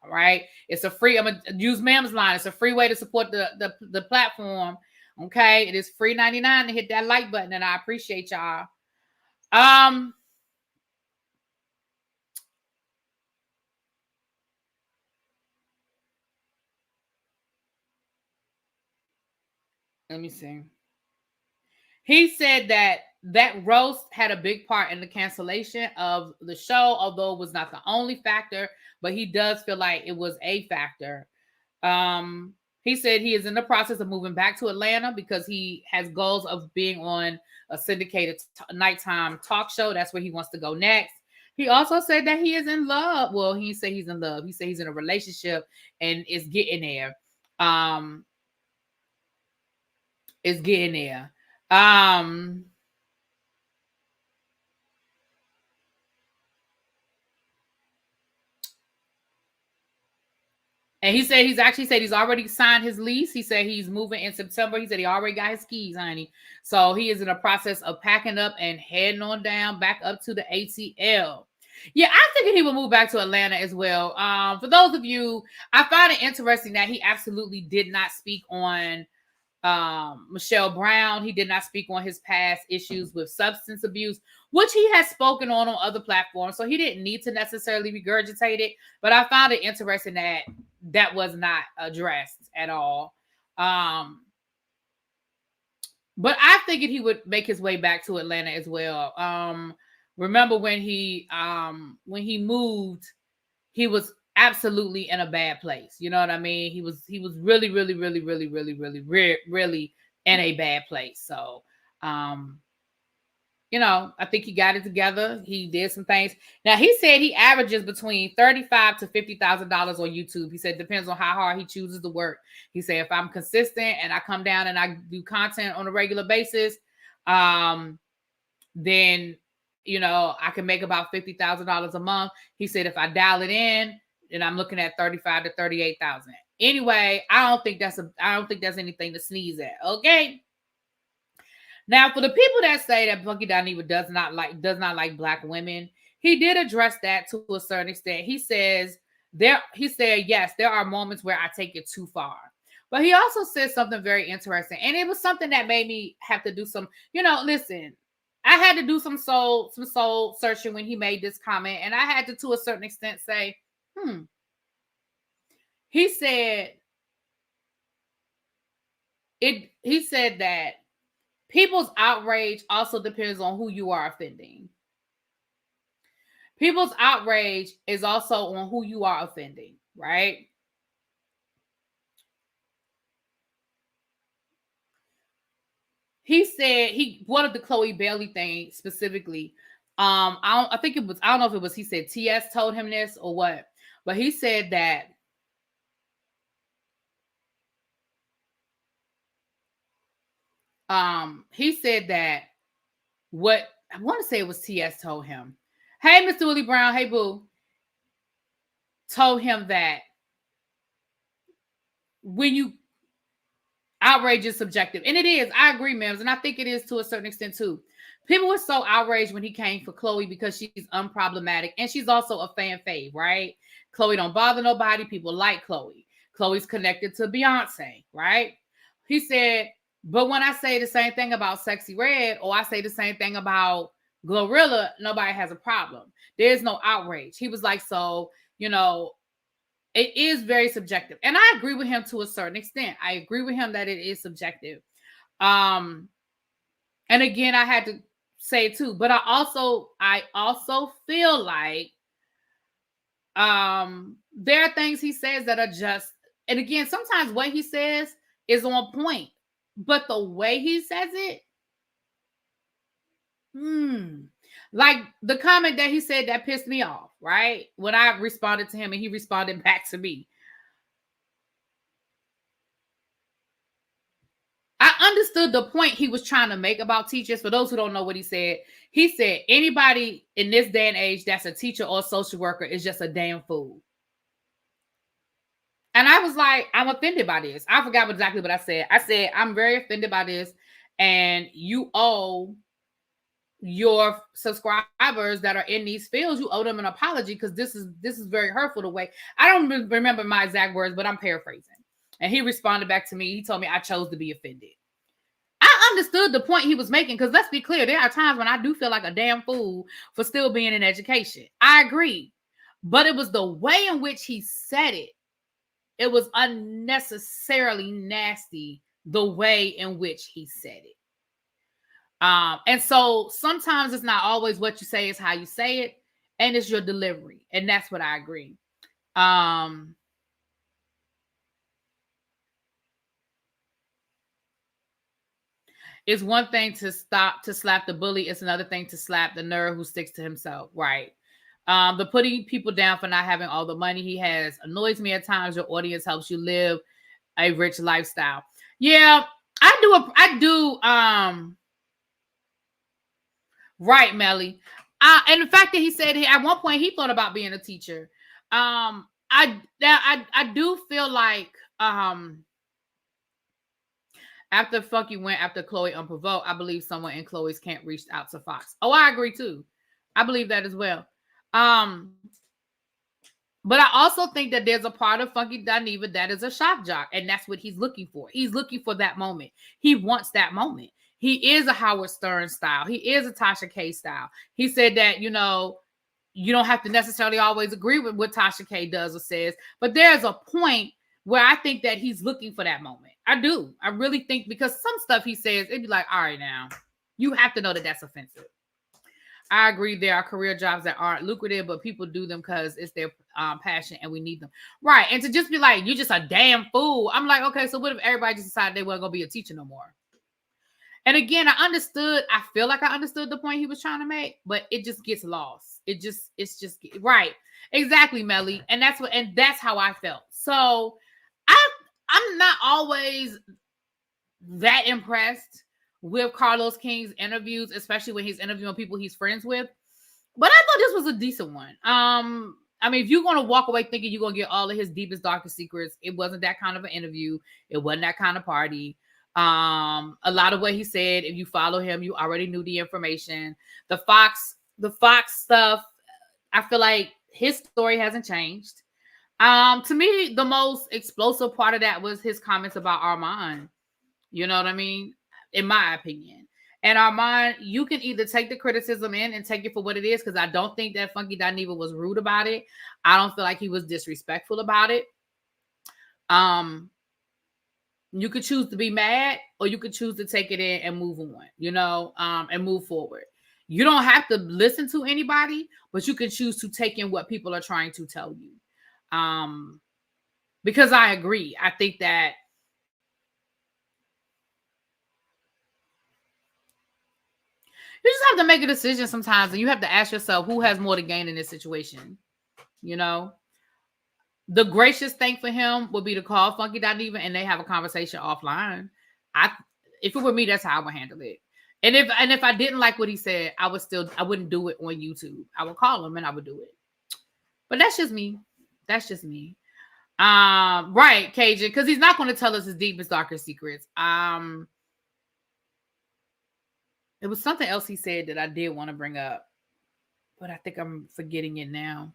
All right, it's a free. I'm gonna use Mam's line. It's a free way to support the platform. Okay, it is free 99 to hit that like button, and I appreciate y'all. Let me see. He said that roast had a big part in the cancellation of the show, although it was not the only factor, but he does feel like it was a factor. He said he is in the process of moving back to Atlanta because he has goals of being on a syndicated nighttime talk show. That's where he wants to go next. He also said that he is in love. Well, he said he's in love. He said he's in a relationship and is getting there. It's getting there. And he said he's already signed his lease. He said he's moving in September. He said he already got his keys, honey. So he is in the process of packing up and heading on down back up to the ATL. Yeah, I figured he would move back to Atlanta as well. For those of you, I find it interesting that he absolutely did not speak on Michelle Brown. He did not speak on his past issues with substance abuse, which he has spoken on other platforms. So he didn't need to necessarily regurgitate it. But I found it interesting that that was not addressed at all. But I figured he would make his way back to Atlanta as well. Remember when he moved, he was absolutely in a bad place. You know what I mean? He was really, really, really, really, really, really, really in a bad place. So, you know, I think he got it together. He did some things. Now he said he averages between $35,000 to $50,000 on YouTube. He said depends on how hard he chooses to work. He said if I'm consistent and I come down and I do content on a regular basis, then you know I can make about $50,000 a month. He said if I dial it in, then I'm looking at $35,000 to $38,000. Anyway, I don't think that's anything to sneeze at. Okay. Now, for the people that say that Fucky Diva does not like Black women, he did address that to a certain extent. He said, yes, there are moments where I take it too far. But he also said something very interesting. And it was something that made me have to do some, listen, I had to do some soul searching when he made this comment. And I had to a certain extent, say, He said that people's outrage also depends on who you are offending. People's outrage is also on who you are offending, right? He said he wanted the Chloe Bailey thing specifically. I don't know if it was he said TS told him this or what, but he said that what I want to say it was TS told him. Hey, Mr. Willie Brown. Hey, boo. Told him that when you outrage is subjective. And it is. I agree, Mims. And I think it is to a certain extent, too. People were so outraged when he came for Chloe because she's unproblematic. And she's also a fan fave, right? Chloe don't bother nobody. People like Chloe. Chloe's connected to Beyonce, right? He said, but when I say the same thing about Sexy Red or I say the same thing about Glorilla, nobody has a problem. There's no outrage. He was like, so, it is very subjective. And I agree with him to a certain extent. I agree with him that it is subjective. And again, I had to say it too, but I also feel like there are things he says that are just, and again, sometimes what he says is on point, but the way he says it, like the comment that he said that pissed me off, right? When I responded to him and he responded back to me. I understood the point he was trying to make about teachers. For those who don't know what he said anybody in this day and age that's a teacher or a social worker is just a damn fool. And I was like, I'm offended by this. I forgot exactly what I said. I said, I'm very offended by this. And you owe your subscribers that are in these fields, you owe them an apology because this is very hurtful the way. I don't remember my exact words, but I'm paraphrasing. And he responded back to me. He told me I chose to be offended. I understood the point he was making because let's be clear, there are times when I do feel like a damn fool for still being in education. I agree. But it was the way in which he said it. It was unnecessarily nasty the way in which he said it. And so sometimes it's not always what you say, is how you say it, and it's your delivery. And that's what I agree. It's one thing to slap the bully. It's another thing to slap the nerd who sticks to himself. Right. The putting people down for not having all the money he has annoys me at times. Your audience helps you live a rich lifestyle. Yeah, I do. Right, Melly. And the fact that he said at one point he thought about being a teacher. I I do feel like after Fucky went after Chloe unprovoked, I believe someone in Chloe's camp reached out to Fox. Oh, I agree too. I believe that as well. But I also think that there's a part of Fucky Diva that is a shock jock, and that's what he's looking for. He's looking for that moment. He wants that moment. He is a Howard Stern style. He is a Tasha K style. He said that, you know, you don't have to necessarily always agree with what Tasha K does or says, but there's a point where I think that he's looking for that moment. I do. I really think, because some stuff he says, it'd be like, all right, now, you have to know that that's offensive. I agree. There are career jobs that aren't lucrative, but people do them because it's their passion and we need them. Right. And to just be like, you're just a damn fool. I'm like, okay, so what if everybody just decided they weren't going to be a teacher no more? And again, I feel like I understood the point he was trying to make, but it just gets lost. It's just right. Exactly, Melly. And that's how I felt. So I'm not always that impressed with Carlos King's interviews, especially when he's interviewing people he's friends with. But I thought this was a decent one. I mean, if you're going to walk away thinking you're going to get all of his deepest, darkest secrets, it wasn't that kind of an interview. It wasn't that kind of party. A lot of what he said, if you follow him, you already knew the information. The Fox stuff, I feel like his story hasn't changed. To me, the most explosive part of that was his comments about Armand. You know what I mean? In my opinion. And Armand, you can either take the criticism in and take it for what it is, because I don't think that Fucky Diva was rude about it. I don't feel like he was disrespectful about it. You could choose to be mad, or you could choose to take it in and move on, you know, and move forward. You don't have to listen to anybody, but you can choose to take in what people are trying to tell you. Because I agree. I think that you just have to make a decision sometimes, and you have to ask yourself who has more to gain in this situation. You know, the gracious thing for him would be to call Fucky Diva and they have a conversation offline. If it were me, that's how I would handle it. And if I didn't like what he said, I wouldn't do it on YouTube. I would call him and I would do it. But that's just me. That's just me. Right, Cajun, because he's not going to tell us his deepest, darkest secrets. It was something else he said that I did want to bring up, but I think I'm forgetting it now.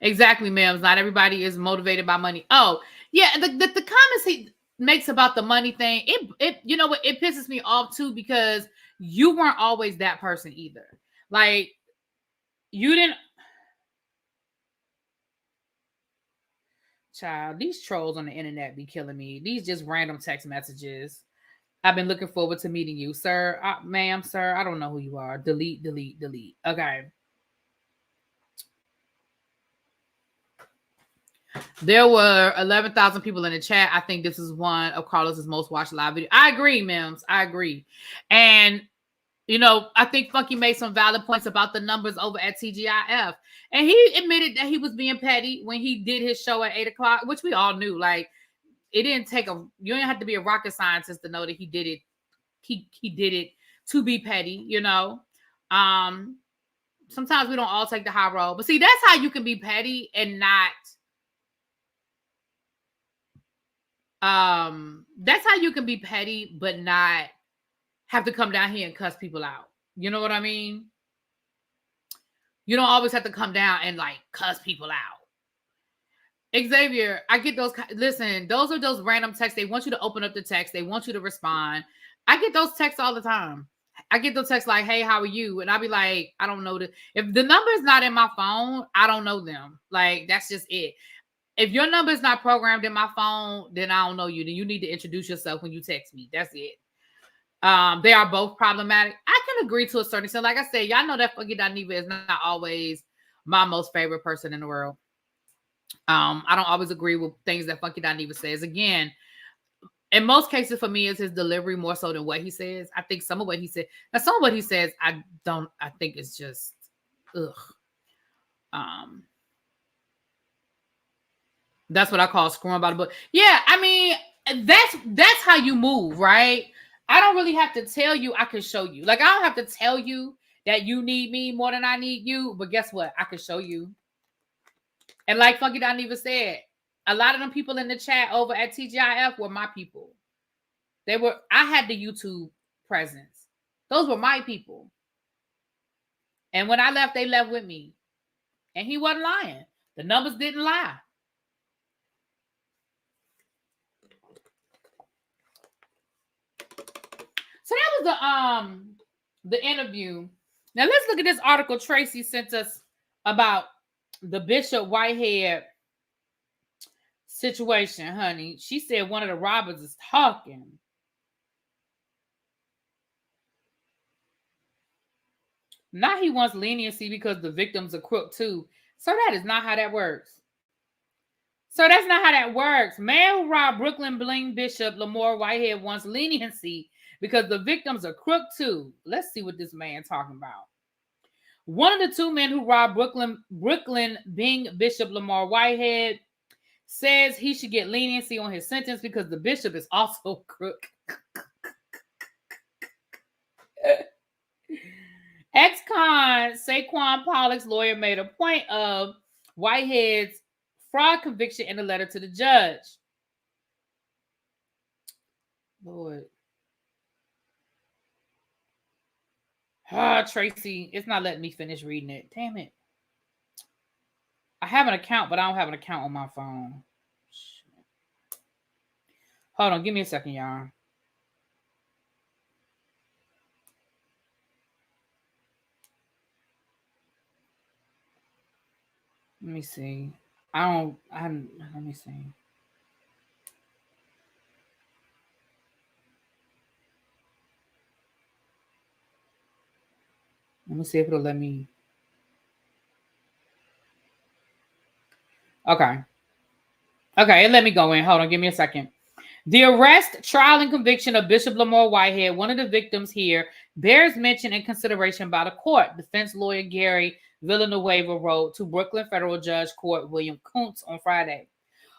Exactly, ma'am. Not everybody is motivated by money. Oh, yeah. The comments he makes about the money thing, it you know what, it pisses me off too, because you weren't always that person either. Like, you didn't. Child, these trolls on the internet be killing me. These just random text messages. I've been looking forward to meeting you, sir. Ma'am, sir, I don't know who you are. Delete, delete, delete. Okay. There were 11,000 people in the chat. I think this is one of Carlos's most watched live videos. I agree, Mims. I agree. And, you know, I think Fucky made some valid points about the numbers over at TGIF. And he admitted that he was being petty when he did his show at 8 o'clock, which we all knew. Like, it didn't take you don't have to be a rocket scientist to know that he did it. He did it to be petty, you know. Sometimes we don't all take the high road. But see, that's how you can be petty and not... that's how you can be petty, but not have to come down here and cuss people out. You know what I mean? You don't always have to come down and like cuss people out. Xavier, I get those. Listen, those are those random texts. They want you to open up the text. They want you to respond. I get those texts all the time. I get those texts like, hey, how are you? And I'll be like, I don't know. If the number is not in my phone, I don't know them. Like, that's just it. If your number is not programmed in my phone, then I don't know you. Then you need to introduce yourself when you text me. That's it. They are both problematic. I can agree to a certain extent. Like I said, y'all know that Fucky Diva is not always my most favorite person in the world. I don't always agree with things that Fucky Diva says. Again, in most cases for me, it's his delivery more so than what he says. I think some of what he said, now some of what he says, I think it's just, ugh. That's what I call screwing by the book. Yeah, I mean, that's how you move, right? I don't really have to tell you. I can show you. Like, I don't have to tell you that you need me more than I need you. But guess what? I can show you. And like Fucky Diva said, a lot of them people in the chat over at TGIF were my people. I had the YouTube presence. Those were my people. And when I left, they left with me. And he wasn't lying. The numbers didn't lie. So that was the interview. Now let's look at this article Tracy sent us about the Bishop Whitehead situation, honey. She said one of the robbers is talking. Now he wants leniency because the victim's a crook too. So that is not how that works. So that's not how that works. Man who robbed Brooklyn Bling Bishop Lamar Whitehead wants leniency because the victim's a crook too. Let's see what this man talking about. One of the two men who robbed Brooklyn Bing Bishop Lamar Whitehead says he should get leniency on his sentence because the bishop is also a crook. Ex-con Saquon Pollock's lawyer made a point of Whitehead's fraud conviction in a letter to the judge. Lord. Tracy, it's not letting me finish reading it. Damn it. I have an account, but I don't have an account on my phone. Shit. Hold on, give me a second, y'all. Let me see. Let me see. Let me see if it'll let me. Okay, it let me go in. Hold on, give me a second. The arrest, trial, and conviction of Bishop Lamar Whitehead, one of the victims here, bears mention and consideration by the court. Defense lawyer Gary Villanueva wrote to Brooklyn Federal Judge Court William Kuntz on Friday.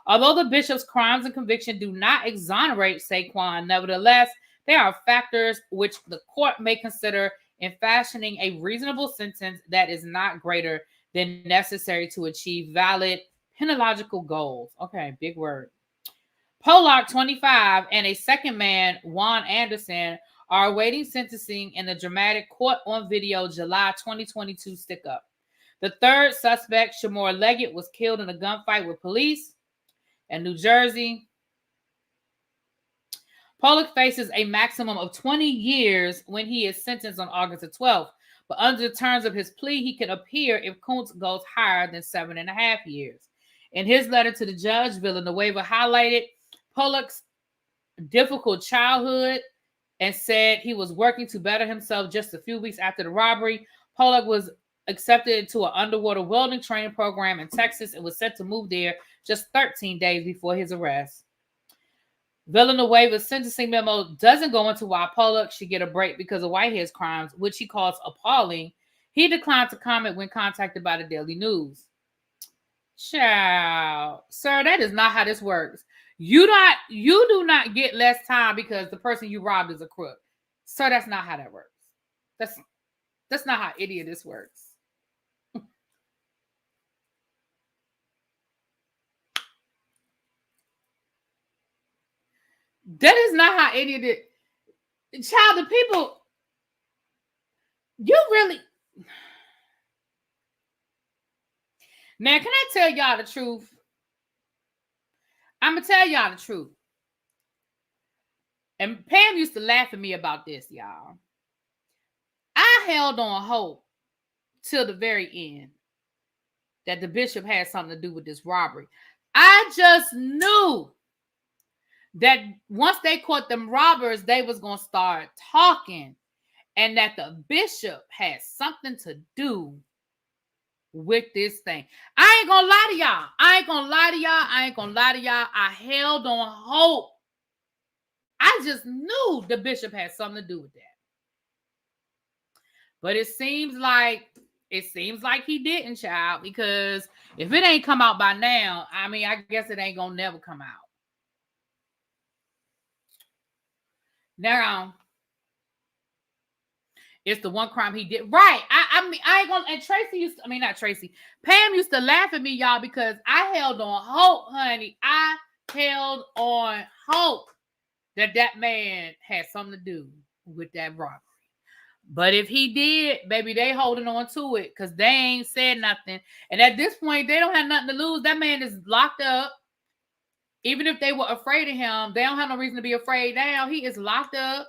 Although the bishop's crimes and conviction do not exonerate Saquon, nevertheless, there are factors which the court may consider in fashioning a reasonable sentence that is not greater than necessary to achieve valid penological goals. Okay, big word. Pollock, 25, and a second man, Juan Anderson, are awaiting sentencing in the dramatic court on video July 2022 stick-up. The third suspect, Shamor Leggett, was killed in a gunfight with police in New Jersey. Pollock faces a maximum of 20 years when he is sentenced on August the 12th. But under the terms of his plea, he can appear if Kuntz goes higher than 7.5 years. In his letter to the judge, Villanueva highlighted Pollock's difficult childhood and said he was working to better himself just a few weeks after the robbery. Pollock was accepted into an underwater welding training program in Texas and was set to move there just 13 days before his arrest. Villanueva's sentencing memo doesn't go into why Pollock should get a break because of Whitehead's crimes, which he calls appalling. He declined to comment when contacted by the Daily News. Child, sir, that is not how this works. You do not get less time because the person you robbed is a crook. Sir, that's not how that works. That's not how any of this works. That is not how any of it. Child, the people, you really. Now, can I tell y'all the truth? I'm going to tell y'all the truth. And Pam used to laugh at me about this, y'all. I held on hope till the very end that the bishop had something to do with this robbery. I just knew that once they caught them robbers, they was going to start talking and that the bishop had something to do with this thing. I ain't gonna lie to y'all. I held on hope. I just knew the bishop had something to do with that. But it seems like he didn't, child, because if it ain't come out by now, I mean, I guess it ain't gonna never come out. Now, It's the one crime he did. Right. I mean, I ain't gonna, and Tracy used to, I mean, not Tracy, Pam used to laugh at me, y'all, because I held on hope, honey. I held on hope that man had something to do with that robbery. But if he did, baby, they holding on to it because they ain't said nothing. And at this point, they don't have nothing to lose. That man is locked up. Even if they were afraid of him, they don't have no reason to be afraid now. He is locked up.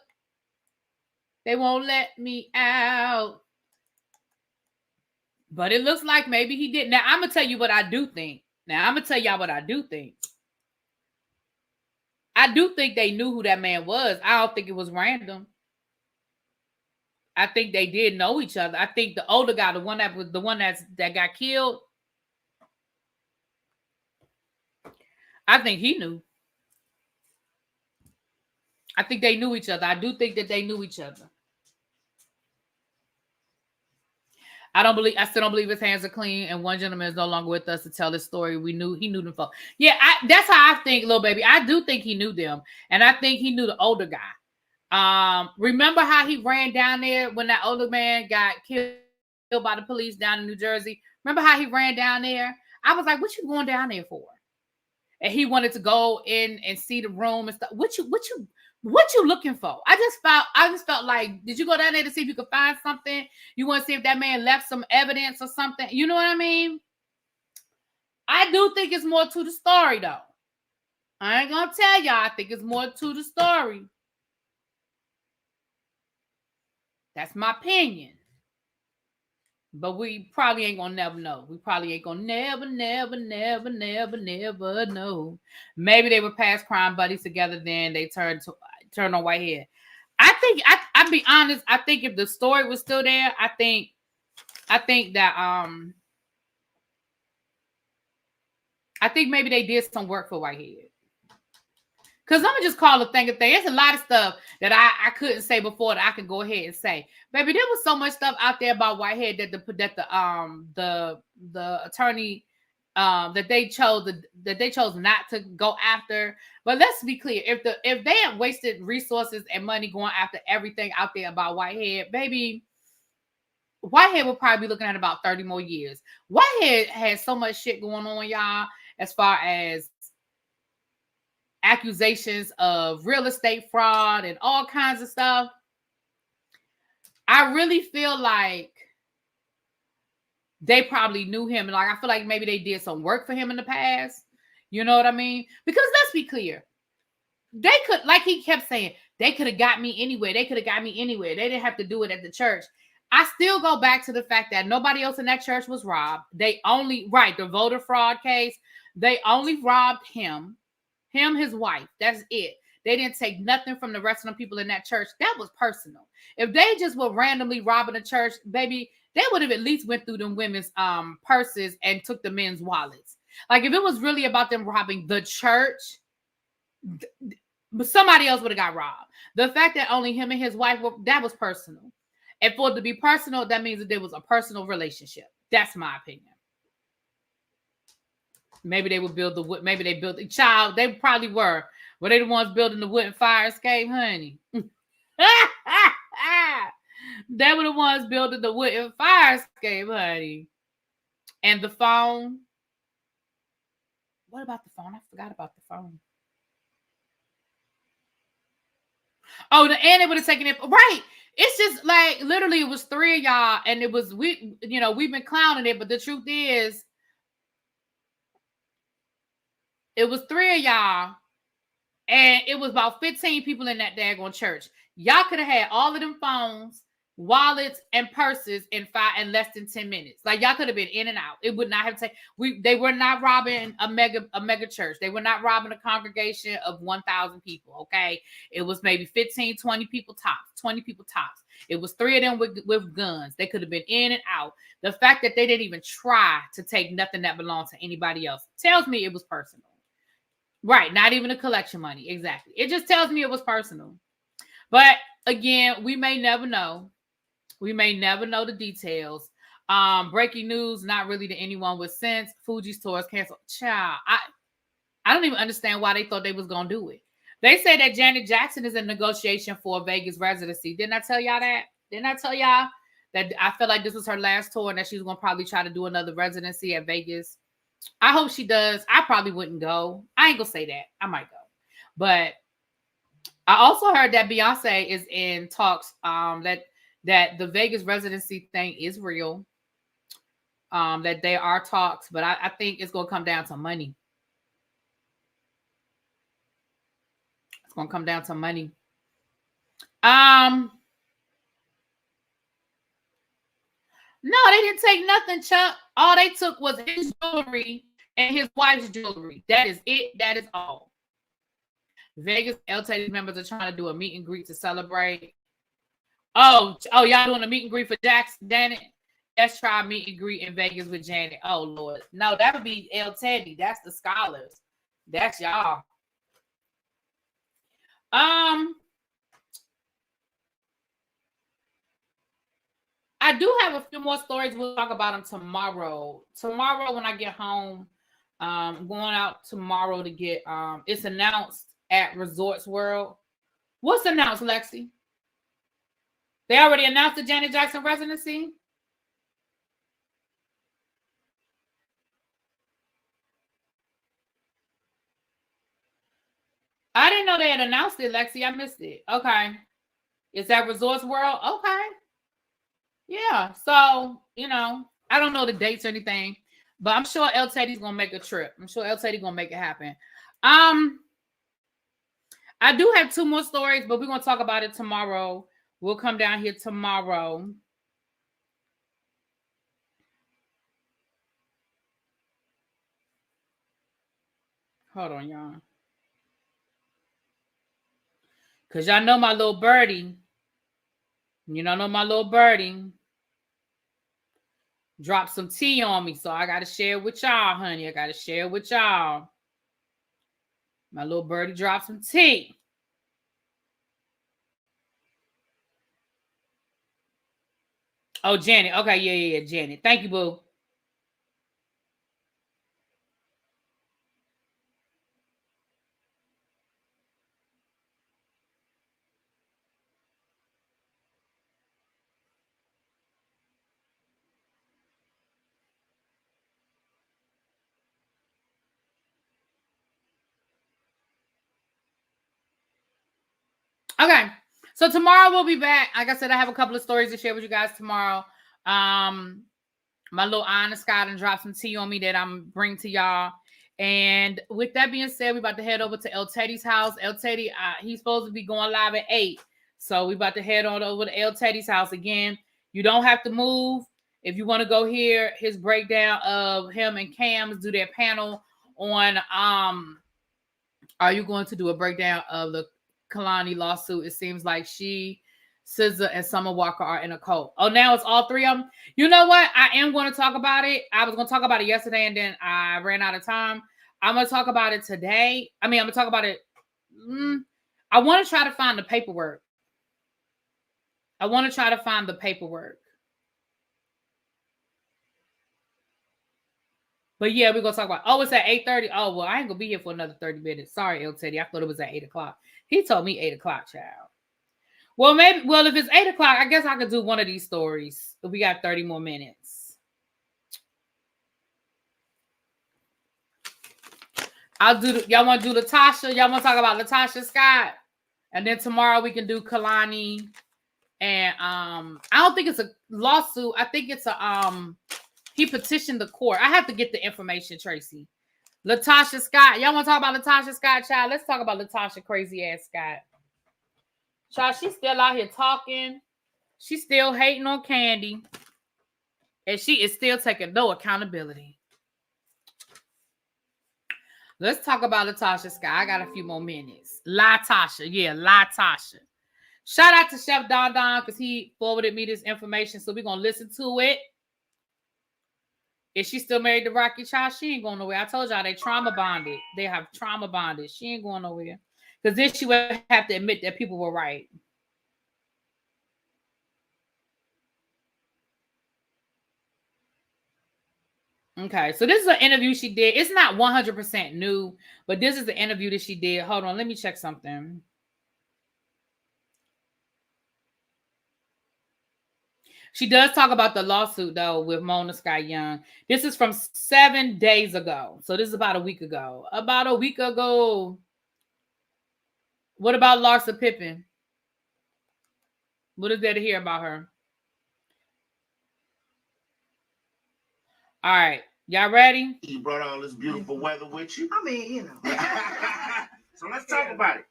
They won't let me out. But it looks like maybe he did. Now, I'm going to tell you what I do think. I do think they knew who that man was. I don't think it was random. I think they did know each other. I think the older guy, the one that got killed, I think he knew. I think they knew each other. I do think that they knew each other. I still don't believe his hands are clean, and one gentleman is no longer with us to tell his story. He knew them folks. Yeah, that's how I think, little baby. I do think he knew them, and I think he knew the older guy. Remember how he ran down there when that older man got killed by the police down in New Jersey? Remember how he ran down there? I was like, what you going down there for? And he wanted to go in and see the room and stuff. What you looking for? I just felt like, did you go down there to see if you could find something? You want to see if that man left some evidence or something? You know what I mean? I do think it's more to the story, though. I ain't gonna tell y'all. I think it's more to the story. That's my opinion. But we probably ain't gonna never know. We probably ain't gonna never know. Maybe they were past crime buddies together, then they turned on Whitehead. I'll be honest, I think if the story was still there, I think that I think maybe they did some work for Whitehead. Because I'm going to just call a thing a thing. There's a lot of stuff that I couldn't say before that I can go ahead and say. Baby, there was so much stuff out there about Whitehead that the attorney that they chose not to go after. But let's be clear. If they had wasted resources and money going after everything out there about Whitehead, baby, Whitehead will probably be looking at about 30 more years. Whitehead has so much shit going on, y'all, as far as accusations of real estate fraud and all kinds of stuff. I really feel like they probably knew him. And like, I feel like maybe they did some work for him in the past. You know what I mean? Because let's be clear. They could, like he kept saying, they could have got me anywhere. They didn't have to do it at the church. I still go back to the fact that nobody else in that church was robbed. The voter fraud case, they only robbed him, his wife. That's it. They didn't take nothing from the rest of the people in that church. That was personal. If they just were randomly robbing a church, baby, they would have at least went through them women's purses and took the men's wallets. Like if it was really about them robbing the church, but somebody else would have got robbed. The fact that only him and his wife that was personal. And for it to be personal, that means that there was a personal relationship. That's my opinion. Maybe they would build the wood. Maybe they built the child. They probably were. Were they the ones building the wooden fire escape, honey? They were the ones building the wooden fire escape, honey. And the phone. What about the phone? I forgot about the phone. Oh, and it would have taken it. Right. It's just like literally it was three of y'all, and it was we've been clowning it, but the truth is it was three of y'all, and it was about 15 people in that daggone church. Y'all could have had all of them phones, wallets, and purses in less than 10 minutes. Like y'all could have been in and out. It would not have taken. They were not robbing a mega church. They were not robbing a congregation of 1,000 people. Okay, it was maybe 15, 20 people tops. 20 people tops. It was three of them with guns. They could have been in and out. The fact that they didn't even try to take nothing that belonged to anybody else tells me it was personal. Right, not even a collection money. Exactly. It just tells me it was personal. But again, we may never know. We may never know the details. Breaking news, not really to anyone with sense. Fuji's tour is canceled. Child, I don't even understand why they thought they was going to do it. They say that Janet Jackson is in negotiation for a Vegas residency. Didn't I tell y'all that? Didn't I tell y'all that I felt like this was her last tour and that she's gonna probably try to do another residency at Vegas? I hope she does. I probably wouldn't go. I ain't gonna say that. I might go. But I also heard that Beyonce is in talks that the Vegas residency thing is real. That there are talks, but I think it's gonna come down to money. It's gonna come down to money. No, they didn't take nothing, Chuck. All they took was his jewelry and his wife's jewelry. That is it. That is all. Vegas LTD members are trying to do a meet and greet to celebrate. Oh, y'all doing a meet and greet for Janet? Let's try a meet and greet in Vegas with Janet. Oh, Lord. No, that would be El Teddy. That's the scholars. That's y'all. I do have a few more stories. We'll talk about them tomorrow. Tomorrow when I get home, I'm going out tomorrow to get, it's announced at Resorts World. What's announced, Lexi? They already announced the Janet Jackson residency? I didn't know they had announced it, Lexi. I missed it. Okay. It's at Resorts World? Okay. Yeah. So, I don't know the dates or anything, but I'm sure El Teddy's going to make a trip. I'm sure El Teddy's going to make it happen. I do have two more stories, but we're going to talk about it tomorrow. We'll come down here tomorrow. Hold on, y'all. Because y'all know my little birdie. You don't know my little birdie. Dropped some tea on me, so I got to share with y'all, honey. I got to share with y'all. My little birdie dropped some tea. Oh, Janet. Okay, yeah, Janet. Thank you, boo. Okay, so tomorrow we'll be back. Like I said, I have a couple of stories to share with you guys tomorrow. My little Anna Scott and dropped some tea on me that I'm bringing to y'all. And with that being said, we're about to head over to El Teddy's house. El Teddy, he's supposed to be going live at 8. So we're about to head on over to El Teddy's house again. You don't have to move. If you want to go hear his breakdown of him and Cam's do their panel on, are you going to do a breakdown of the Kalani lawsuit? It seems like she, SZA, and Summer Walker are in a cult. Oh, now it's all three of them. You know what? I am going to talk about it. I was going to talk about it yesterday, and then I ran out of time. I'm going to talk about it today. I'm going to talk about it. I want to try to find the paperwork. But yeah, we're going to talk about, it's at 8:30. Oh, well, I ain't going to be here for another 30 minutes. Sorry, El Teddy. I thought it was at 8 o'clock. He told me 8 o'clock, child. Well, if it's 8 o'clock, I guess I could do one of these stories. We got 30 more minutes. Y'all want to do Latasha? Y'all want to talk about Latasha Scott? And then tomorrow we can do Kalani. And I don't think it's a lawsuit. I think it's he petitioned the court. I have to get the information, Tracy. Latasha Scott. Y'all want to talk about Latasha Scott, child? Let's talk about Latasha crazy ass Scott. Child, she's still out here talking. She's still hating on Kandi. And she is still taking no accountability. Let's talk about Latasha Scott. I got a few more minutes. Latasha. Yeah, Latasha. Shout out to Chef Don Don because he forwarded me this information. So we're going to listen to it. Is she still married to Rocky Child? She ain't going nowhere. I told y'all they trauma bonded. They have trauma bonded. She ain't going nowhere. Because then she would have to admit that people were right. Okay, so this is an interview she did. It's not 100% new, but this is the interview that she did. Hold on, let me check something. She does talk about the lawsuit though with Mona Sky Young. This is from 7 days ago. So this is about a week ago. About a week ago. What about Larsa Pippen? What is there to hear about her? All right. Y'all ready? You brought all this beautiful weather with you. I mean, you know. So let's talk about it.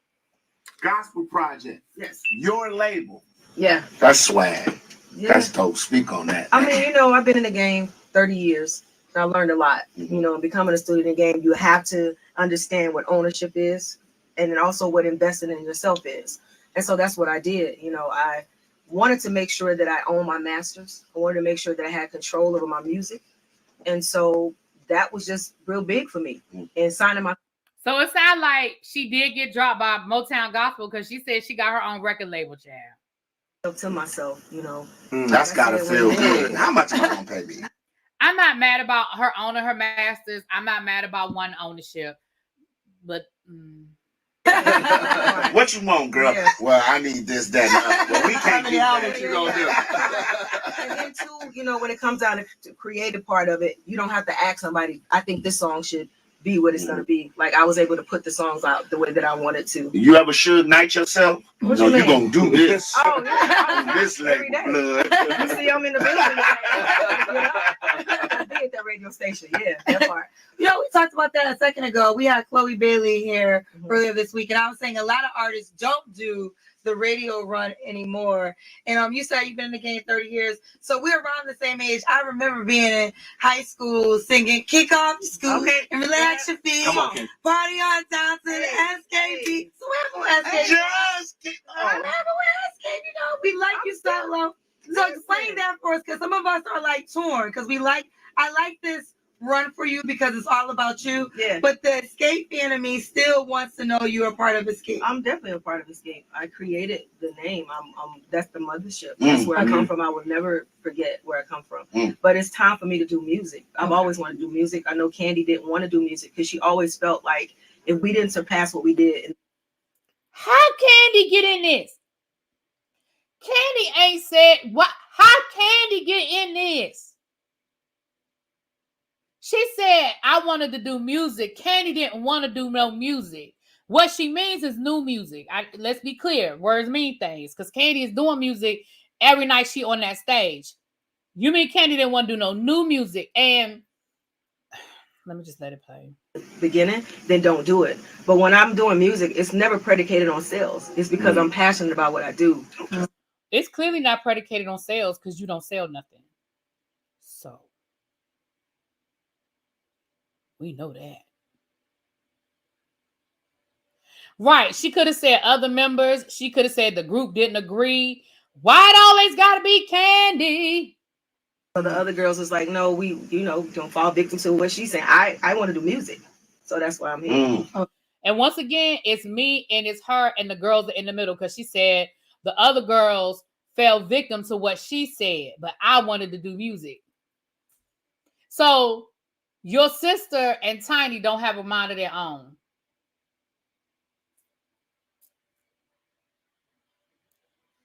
Gospel Project. Yes. Your label. Yeah. That's swag. Yeah. That's dope. Speak on that. I mean, you know, I've been in the game 30 years. And I learned a lot. You know, becoming a student in the game, you have to understand what ownership is and then also what investing in yourself is. And so that's what I did. You know, I wanted to make sure that I own my masters. I wanted to make sure that I had control over my music. And so that was just real big for me. And signing my... So it sounds like she did get dropped by Motown Gospel because she said she got her own record label, child. To myself, you know. That's gotta feel good. How much am I gonna pay me? I'm not mad about her owning her masters. I'm not mad about one ownership. But what you want, girl? Yeah. Well, I need this, that. Well, we can't get that. What you gonna do? And then too, you know, when it comes down to creative part of it, you don't have to ask somebody. I think this song should be what it's gonna be. Like I was able to put the songs out the way that I wanted to. You ever Suge Knight yourself? What no, you you're gonna do this. Oh, yeah. This every day. Blood. You see, I'm in the building. I be at that radio station. Yeah, that part. You know, we talked about that a second ago. We had Chloe Bailey here earlier this week, and I was saying a lot of artists don't do the radio run anymore. And you said you've been in the game 30 years. So we're around the same age. I remember being in high school singing Kick Off Your School and Relax Your Feet. Party on down to the SKP. So what happened with SKP? What happened with SKP? You know, we like you so low. So explain that for us, because some of us are like torn, because I like this run for you because it's all about you. Yeah. But the Escape fan of me still wants to know you're a part of Escape. I'm definitely a part of Escape. I created the name. That's the mothership. That's where I come from. I will never forget where I come from. But it's time for me to do music. I've always wanted to do music. I know Kandi didn't want to do music because she always felt like if we didn't surpass what we did. How Kandi get in this? Kandi ain't said what. How Kandi get in this? She said, I wanted to do music. Kandi didn't want to do no music. What she means is new music. Let's be clear. Words mean things. Because Kandi is doing music every night she on that stage. You mean Kandi didn't want to do no new music. And let me just let it play. Beginning, then don't do it. But when I'm doing music, it's never predicated on sales. It's because I'm passionate about what I do. It's clearly not predicated on sales because you don't sell nothing. So. We know that. Right. She could have said other members. She could have said the group didn't agree. Why it always got to be Kandi? So the other girls was like, no, we, don't fall victim to what she's saying. I want to do music. So that's why I'm here. And once again, it's me and it's her and the girls are in the middle because she said the other girls fell victim to what she said, but I wanted to do music. So your sister and Tiny don't have a mind of their own.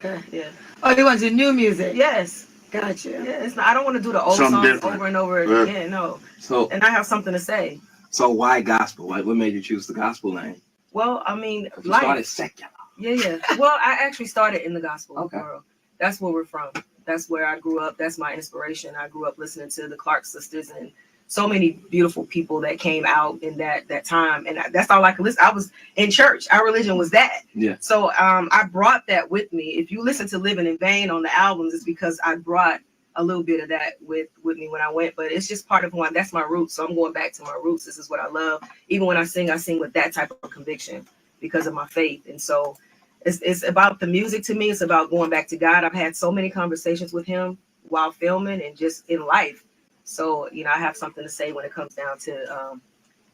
Yeah. Oh, you want to do new music? Yes. Gotcha. Yeah, I don't want to do the old songs over and over again. No. So, and I have something to say. So why gospel? What made you choose the gospel name? Well, I mean, you started secular. Yeah. Well, I actually started in the gospel world. That's where we're from. That's where I grew up. That's my inspiration. I grew up listening to the Clark sisters and so many beautiful people that came out in that time. And that's all I could listen. I was in church. Our religion was that. Yeah. So I brought that with me. If you listen to Living in Vain on the albums, it's because I brought a little bit of that with me when I went. But it's just part of who that's my roots. So I'm going back to my roots. This is what I love. Even when I sing with that type of conviction because of my faith. And so it's about the music to me. It's about going back to God. I've had so many conversations with him while filming and just in life. So, I have something to say when it comes down to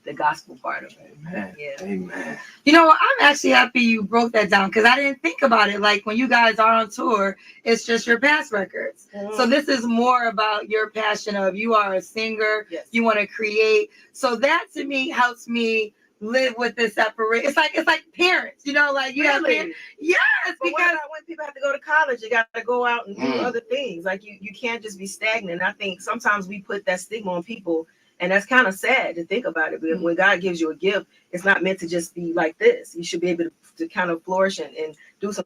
the gospel part of it. Amen. Yeah. Amen. I'm actually happy you broke that down because I didn't think about it. Like when you guys are on tour, it's just your past records. So this is more about your passion of you are a singer, you want to create. So that to me helps me live with this separate. It's like parents, you know, like you have parents. Yes, But because what about when people have to go to college? You got to go out and do other things. Like you can't just be stagnant. I think sometimes we put that stigma on people, and that's kind of sad to think about it. But when God gives you a gift, it's not meant to just be like this. You should be able to kind of flourish and do something.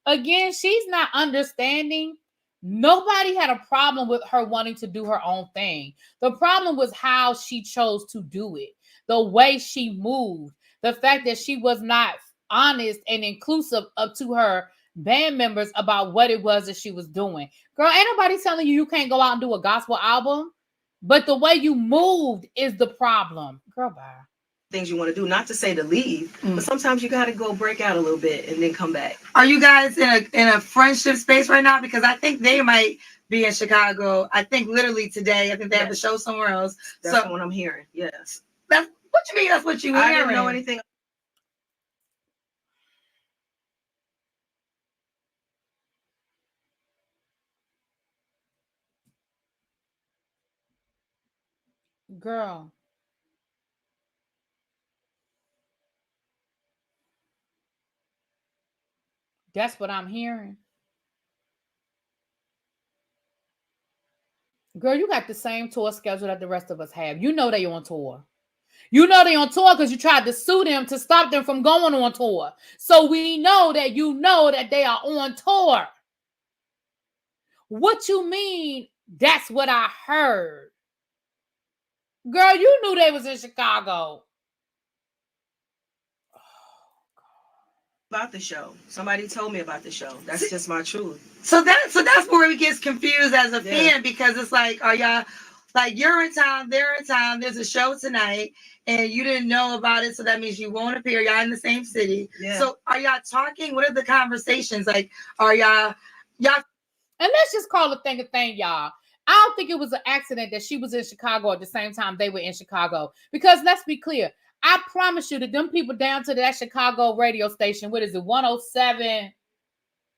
Again, she's not understanding. Nobody had a problem with her wanting to do her own thing. The problem was how she chose to do it, the way she moved, the fact that she was not honest and inclusive up to her band members about what it was that she was doing. Girl, ain't nobody telling you can't go out and do a gospel album, but the way you moved is the problem. Girl, bye. Things you want to do, not to say to leave, but sometimes you got to go break out a little bit and then come back. Are you guys in a friendship space right now? Because I think they might be in Chicago. I think literally today. I think they have a show somewhere else. That's what I'm hearing. Yes. That's what you mean. That's what you hearing. I didn't know anything. Girl. That's what I'm hearing. Girl, you got the same tour schedule that the rest of us have. You know they on tour. You know they on tour because you tried to sue them to stop them from going on tour. So we know that you know that they are on tour. What you mean? That's what I heard. Girl, you knew they was in Chicago. About the show. Somebody told me about the show. That's just my truth. So that's where it gets confused as a fan, because it's like, are y'all like, you're in town, they're in town, there's a show tonight, and you didn't know about it, so that means you won't appear. Y'all in the same city. Yeah. So are y'all talking? What are the conversations? Like, are y'all and let's just call a thing, y'all. I don't think it was an accident that she was in Chicago at the same time they were in Chicago. Because let's be clear. I promise you that them people down to that Chicago radio station, what is it, 107,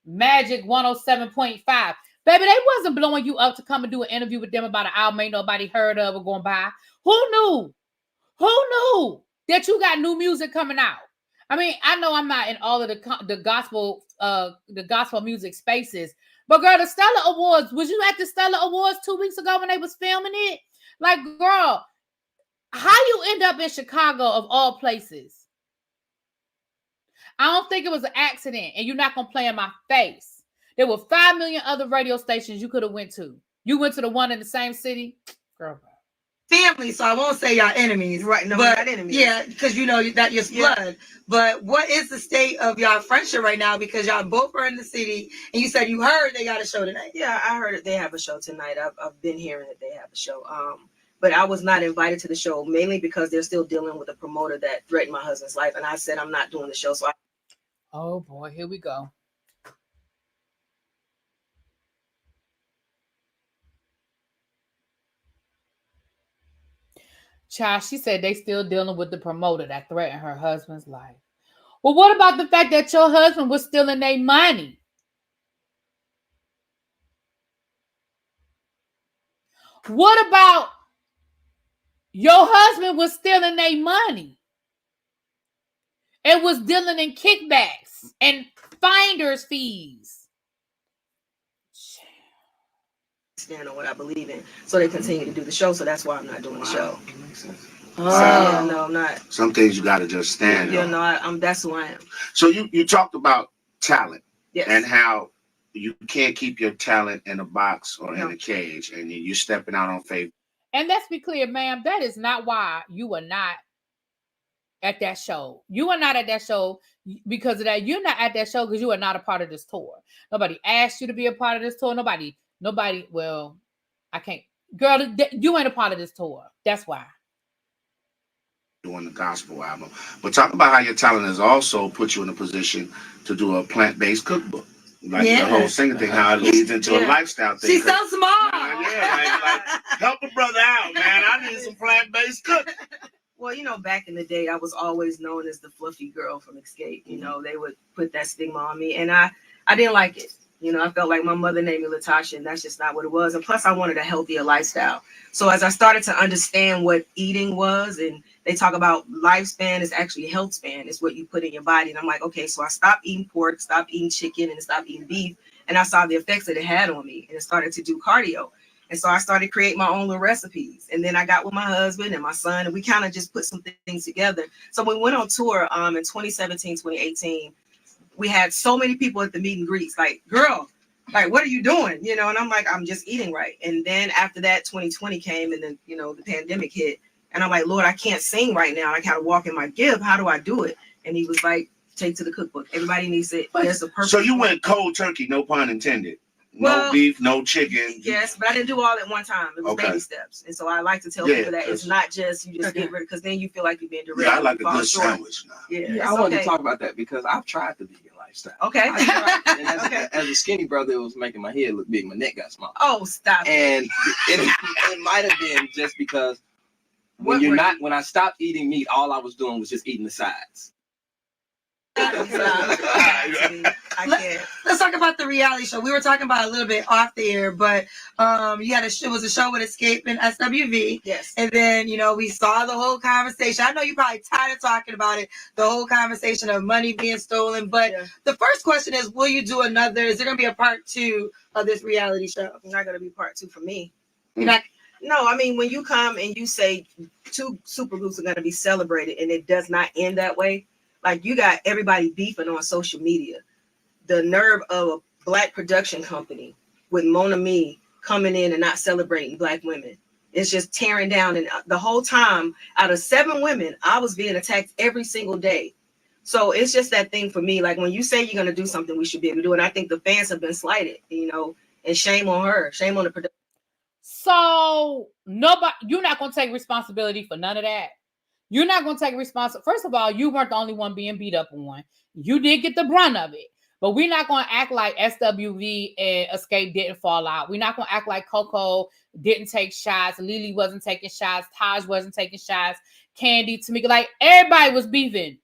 Magic 107.5. Baby, they wasn't blowing you up to come and do an interview with them about an album ain't nobody heard of or going by. Who knew? Who knew that you got new music coming out? I mean, I know I'm not in all of the gospel music spaces, but girl, the Stellar Awards, was you at the Stellar Awards 2 weeks ago when they was filming it? Like, girl, how you end up in Chicago of all places? I don't think it was an accident, and you're not going to play in my face. There were 5 million other radio stations you could have went to. You went to the one in the same city? Girl. Family, so I won't say y'all enemies. Right, no, but, we're not enemies. Yeah, because you know that you're blood. But what is the state of y'all friendship right now? Because y'all both are in the city, and you said you heard they got a show tonight. Yeah, I heard that they have a show tonight. I've been hearing that they have a show. But I was not invited to the show, mainly because they're still dealing with a promoter that threatened my husband's life. And I said, I'm not doing the show. So oh boy, here we go. Child, she said they still dealing with the promoter that threatened her husband's life. Well, what about the fact that your husband was stealing their money? What about your husband was stealing their money and was dealing in kickbacks and finder's fees? Stand on what I believe in. So they continue to do the show. So that's why I'm not doing the show. That makes sense. Yeah, no, I'm not. Some things you got to just stand Yeah, on. no, I'm that's who I am. So you talked about talent. Yes. And how you can't keep your talent in a box or in a cage, and you're stepping out on faith. And let's be clear, ma'am, that is not why you were not at that show. You are not at that show because of that. You're not at that show because you are not a part of this tour. Nobody asked you to be a part of this tour. Nobody, well, I can't. Girl, you ain't a part of this tour. That's why. Doing the gospel album. But talk about how your talent has also put you in a position to do a plant-based cookbook. Like the whole singing thing, how it leads into a lifestyle thing. She's so small. Like help a brother out, man. I need some plant-based cook. Well, you know, back in the day, I was always known as the fluffy girl from Escape. You know, they would put that stigma on me, and I didn't like it. You know, I felt like my mother named me Latasha, and that's just not what it was. And plus, I wanted a healthier lifestyle. So as I started to understand what eating was, and they talk about lifespan is actually health span, is what you put in your body. And I'm like, okay, so I stopped eating pork, stopped eating chicken, and stopped eating beef. And I saw the effects that it had on me, and it started to do cardio. And so I started creating my own little recipes. And then I got with my husband and my son, and we kind of just put some things together. So when we went on tour in 2017, 2018, we had so many people at the meet and greets, like, girl, like, what are you doing? You know, and I'm like, I'm just eating right. And then after that, 2020 came, and then, you know, the pandemic hit. And I'm like, Lord, I can't sing right now. I gotta walk in my gift. How do I do it? And he was like, take to the cookbook. Everybody needs it. There's a perfect. So you went cold turkey, no pun intended. Well, no beef, no chicken. Yes, but I didn't do all at one time. It was baby steps. And so I like to tell people that it's not just you just get rid of, because then you feel like you're being directed. Yeah, I like a good sandwich now. Yeah, I wanted to talk about that because I've tried the vegan lifestyle. Okay. As a skinny brother, it was making my head look big. My neck got small. Oh, stop. And it might have been just because when I stopped eating meat, all I was doing was just eating the sides. Let's talk about the reality show. We were talking about a little bit off the air, but you had it was a show with Escape and SWV. Yes. And then, you know, we saw the whole conversation. I know you're probably tired of talking about it, the whole conversation of money being stolen. But the first question is, will you do another? Is there going to be a part 2 of this reality show? It's not going to be part 2 for me. You're not. No, I mean, when you come and you say 2 supergroups are going to be celebrated and it does not end that way, like you got everybody beefing on social media. The nerve of a black production company with Mona Me coming in and not celebrating black women. It's just tearing down. And the whole time, out of 7 women, I was being attacked every single day. So it's just that thing for me. Like when you say you're going to do something, we should be able to do it. And I think the fans have been slighted, you know, and shame on her, shame on the production. So you're not going to take responsibility for none of that. You're not going to take responsibility. First of all, you weren't the only one being beat up on. You did get the brunt of it. But we're not going to act like SWV and Escape didn't fall out. We're not going to act like Coco didn't take shots. Lily wasn't taking shots. Taj wasn't taking shots. Kandi, Tamika, like everybody was beefing.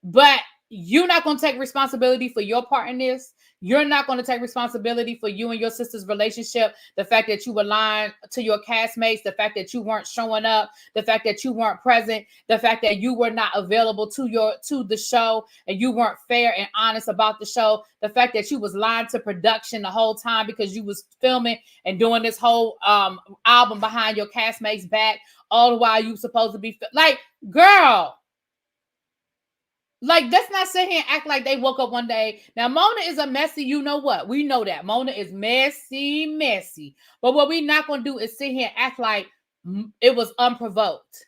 But you're not going to take responsibility for your part in this. You're not going to take responsibility for you and your sister's relationship. The fact that you were lying to your castmates, the fact that you weren't showing up, the fact that you weren't present, the fact that you were not available to the show and you weren't fair and honest about the show, the fact that you was lying to production the whole time because you was filming and doing this whole album behind your castmates' back, all the while you supposed to be like, girl. Like, let's not sit here and act like they woke up one day. Now, Mona is a messy, you know what? We know that. Mona is messy. But what we're not going to do is sit here and act like it was unprovoked.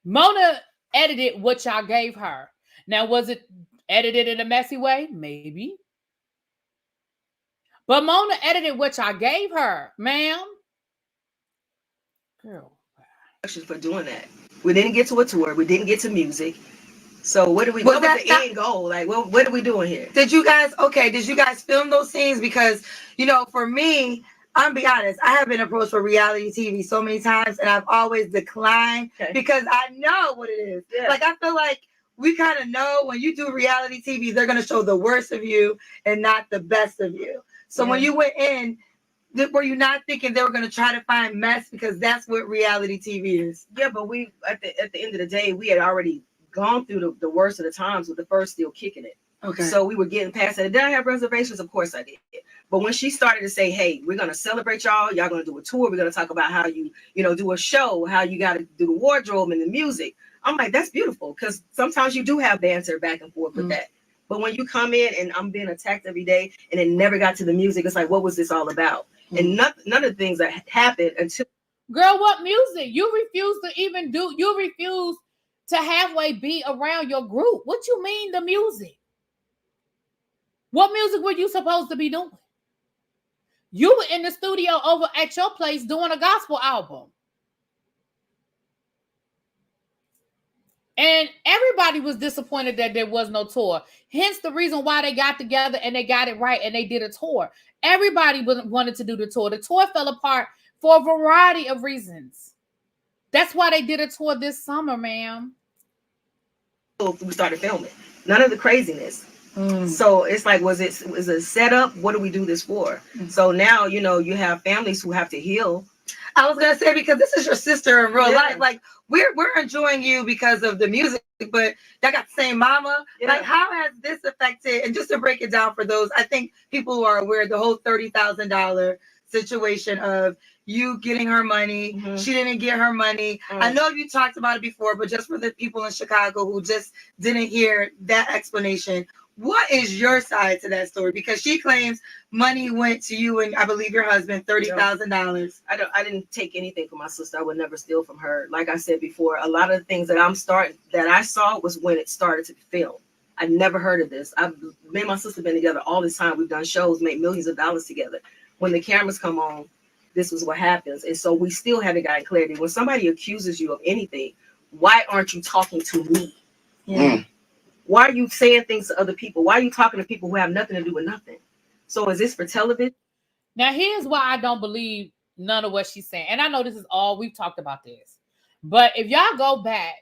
Mona edited what y'all gave her. Now, was it edited in a messy way? Maybe. But Mona edited what y'all gave her, ma'am. Girl. For doing that. We didn't get to a tour. We didn't get to music. So what was the end goal? Like, what are we doing here? Did you guys film those scenes? Because, you know, for me, I'm be honest, I have been approached for reality TV so many times and I've always declined because I know what it is. Yeah. Like, I feel like we kind of know when you do reality TV, they're going to show the worst of you and not the best of you. So when you went in, were you not thinking they were going to try to find mess? Because that's what reality TV is. Yeah, but we, at the end of the day, we had already gone through the worst of the times with the first still kicking it. Okay. So we were getting past that. Did I have reservations? Of course I did. But when she started to say, hey, we're going to celebrate y'all going to do a tour. We're going to talk about how you do a show, how you got to do the wardrobe and the music. I'm like, that's beautiful. Because sometimes you do have banter back and forth with that. But when you come in and I'm being attacked every day and it never got to the music, it's like, what was this all about? And none of the things that happened until. Girl, what music? You refuse to even do. You refuse to halfway be around your group. What you mean the music? What music were you supposed to be doing? You were in the studio over at your place doing a gospel album. And everybody was disappointed that there was no tour. Hence the reason why they got together and they got it right and they did a tour. Everybody wanted to do the tour. The tour fell apart for a variety of reasons. That's why they did a tour this summer, ma'am. We started filming. None of the craziness. So it's like, was it set up? What do we do this for? So now, you know, you have families who have to heal. I was gonna say, because this is your sister in real life. Like we're enjoying you because of the music, but y'all got the same mama. Like, how has this affected? And just to break it down for those, I think people who are aware, the whole $30,000 situation of you getting her money, she didn't get her money. I know you talked about it before, but just for the people in Chicago who just didn't hear that explanation, what is your side to that story? Because she claims money went to you and I believe your husband, $30,000. I didn't take anything from my sister. I would never steal from her. Like I said before, a lot of the things that I saw was when it started to be filmed. I never heard of this. Me and my sister been together all this time. We've done shows, made millions of dollars together. When the cameras come on, this is what happens. And so we still haven't gotten clarity. When somebody accuses you of anything, why aren't you talking to me? Why are you saying things to other people? Why are you talking to people who have nothing to do with nothing? So is this for television? Now, here's why I don't believe none of what she's saying. And I know this is all, we've talked about this. But if y'all go back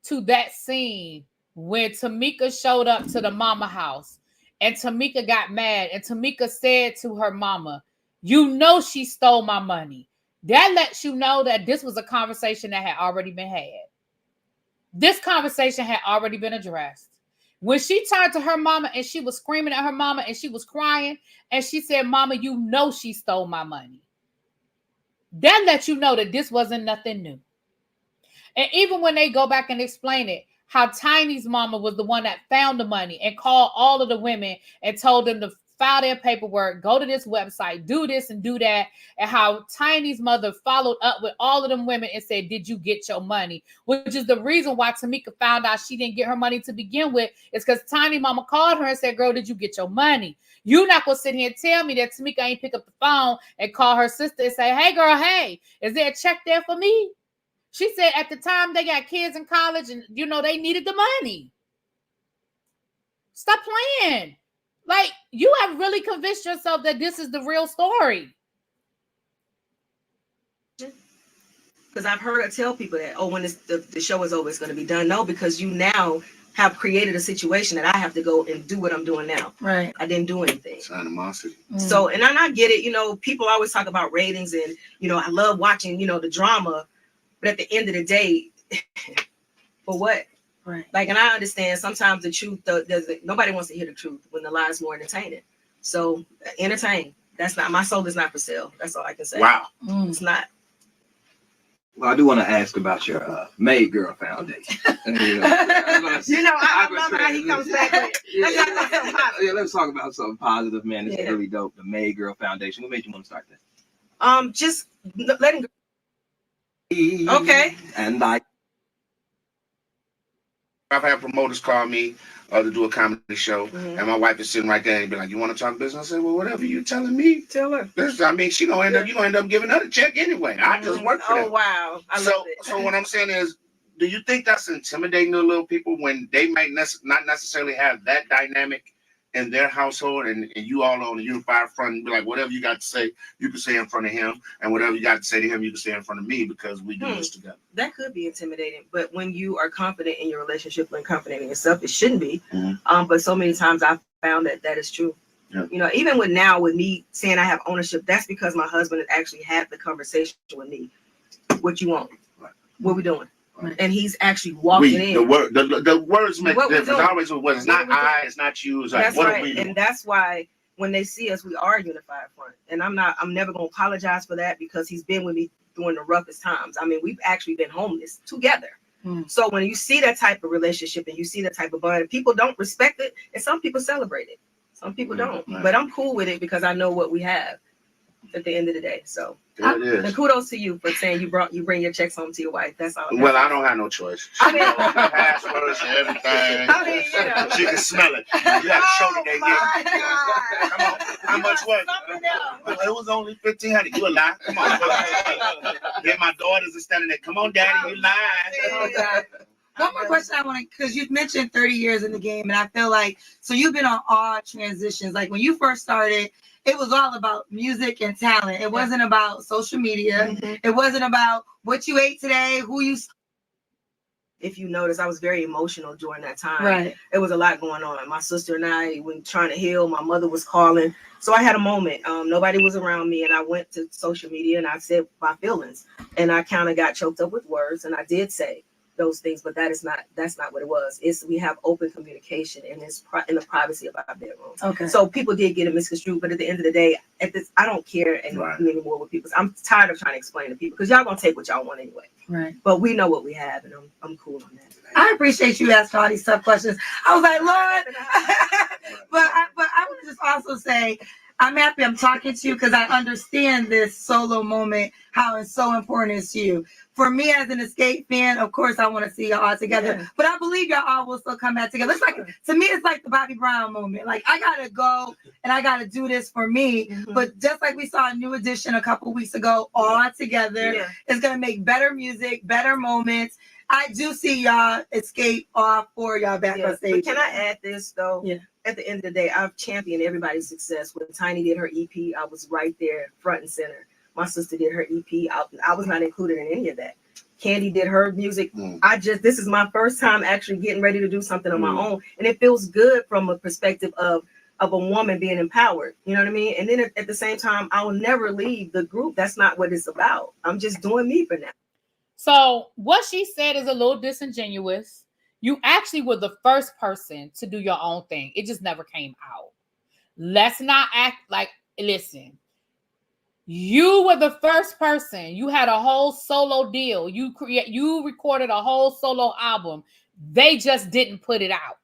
to that scene when Tamika showed up to the mama house and Tamika got mad and Tamika said to her mama, you know she stole my money. That lets you know that this was a conversation that had already been had. This conversation had already been addressed. When she turned to her mama and she was screaming at her mama and she was crying and she said, mama, you know she stole my money. That lets you know that this wasn't nothing new. And even when they go back and explain it, how Tiny's mama was the one that found the money and called all of the women and told them to file their paperwork, go to this website, do this and do that. And how Tiny's mother followed up with all of them women and said, did you get your money? Which is the reason why Tamika found out she didn't get her money to begin with, is because Tiny mama called her and said, girl, did you get your money? You're not going to sit here and tell me that Tamika ain't pick up the phone and call her sister and say, hey girl, hey, is there a check there for me? She said at the time they got kids in college and, you know, they needed the money. Stop playing. Like, you have really convinced yourself that this is the real story. Because I've heard her tell people that, oh, when the show is over, it's going to be done. No, because you now have created a situation that I have to go and do what I'm doing now. Right. I didn't do anything. It's animosity. So, and I get it. You know, people always talk about ratings and, you know, I love watching, you know, the drama. But at the end of the day, for what? Right. Like, and I understand sometimes the truth nobody wants to hear the truth when the lie is more entertaining. So entertain. That's not, my soul is not for sale. That's all I can say. Wow. It's not. Well, I do want to ask about your Made Girl Foundation. You know, I love how he comes back with it. Let's talk about something positive, man. It's really dope. The Made Girl Foundation. What made you want to start this? Just letting go. Okay. And like, I've had promoters call me to do a comedy show, and my wife is sitting right there and be like, "You want to talk business?" I said, "Well, whatever you telling me, tell her." I mean, she gonna end up. You gonna end up giving her a check anyway. I just work for them. Oh wow, I love it. So what I'm saying is, do you think that's intimidating to little people when they might not necessarily have that dynamic in their household, and you all on a unified front and be like, whatever you got to say, you can say in front of him, and whatever you got to say to him, you can say in front of me, because we do this together. That could be intimidating, but when you are confident in your relationship and confident in yourself, it shouldn't be. But so many times I've found that is true. Yeah. You know, even with me saying I have ownership, that's because my husband has actually had the conversation with me. What you want? Right. What we doing? Right. And he's actually walking in. The words make a difference. Always with it's not I, it's not you. It's like, that's what right. are we doing? And that's why when they see us, we are a unified front. And I'm never gonna apologize for that, because he's been with me during the roughest times. I mean, we've actually been homeless together. So when you see that type of relationship and you see that type of bond, people don't respect it, and some people celebrate it. Some people don't. Right. But I'm cool with it because I know what we have at the end of the day. So and kudos to you for saying you bring your checks home to your wife. That's all. Well, I don't have no choice. I mean, passwords and everything. I mean, you know, she can smell it. You got to show that they get it. Come on, how much was it? It was only $1,500. You a lie? Come on. Then my daughters are standing there. Come on, Daddy, you lying. One more question I want to, because you've mentioned 30 years in the game, and I feel like, so you've been on all transitions. Like when you first started, it was all about music and talent. It wasn't about social media. It wasn't about what you ate today, who you. if you notice, I was very emotional during that time. Right. There was a lot going on. My sister and I were trying to heal. My mother was calling. So I had a moment. Nobody was around me, and I went to social media and I said my feelings, and I kind of got choked up with words, and I did say those things, but that's not what it was. We have open communication, and it's in the privacy of our bedroom. Okay. So people did get it misconstrued, but at the end of the day, I don't care anymore with people. I'm tired of trying to explain to people because y'all gonna take what y'all want anyway. Right. But we know what we have, and I'm cool on that. I appreciate you asking all these tough questions. I was like, Lord, but I want to just also say, I'm happy I'm talking to you because I understand this solo moment, how it's so important is to you. For me as an Escape fan, of course, I want to see y'all all together, but I believe y'all all will still come back together. It's like, to me, it's like the Bobby Brown moment. Like, I got to go and I got to do this for me. But just like we saw a New Edition a couple weeks ago, all together, it's going to make better music, better moments. I do see y'all Escape all for y'all back on stage. But can I add this, though? Yeah. At the end of the day, I've championed everybody's success. When Tiny did her EP, I was right there, front and center. My sister did her EP. I was not included in any of that. Kandi did her music. This is my first time actually getting ready to do something on my own. And it feels good from a perspective of a woman being empowered. You know what I mean? And then at the same time, I will never leave the group. That's not what it's about. I'm just doing me for now. So what she said is a little disingenuous. You actually were the first person to do your own thing. It just never came out. Let's not act like, listen, you were the first person. You had a whole solo deal. You recorded a whole solo album. They just didn't put it out.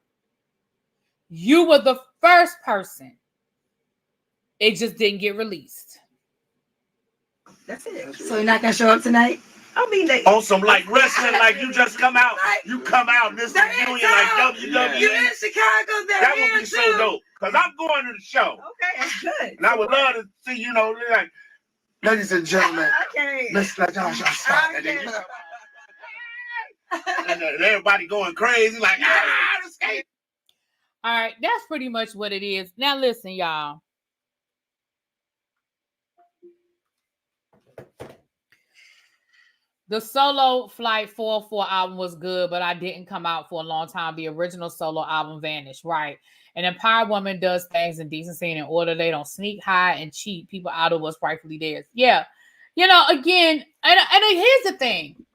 You were the first person. It just didn't get released. That's it. So you're not going to show up tonight? I mean, on some like wrestling, like you just come out, you come out, Mr. Union, like WWE. You in Chicago, that would be so dope. Because I'm going to the show. Okay, that's good. And I would love to see, like, ladies and gentlemen, Miss Latasha Scott. And everybody going crazy, like, Escape. All right, that's pretty much what it is. Now listen, y'all. The solo Flight 404 album was good, but I didn't come out for a long time. The original solo album vanished, right? An empowered woman does things in decency and in order. They don't sneak, hide, and cheat people out of what's rightfully theirs. Yeah. Again, and here's the thing.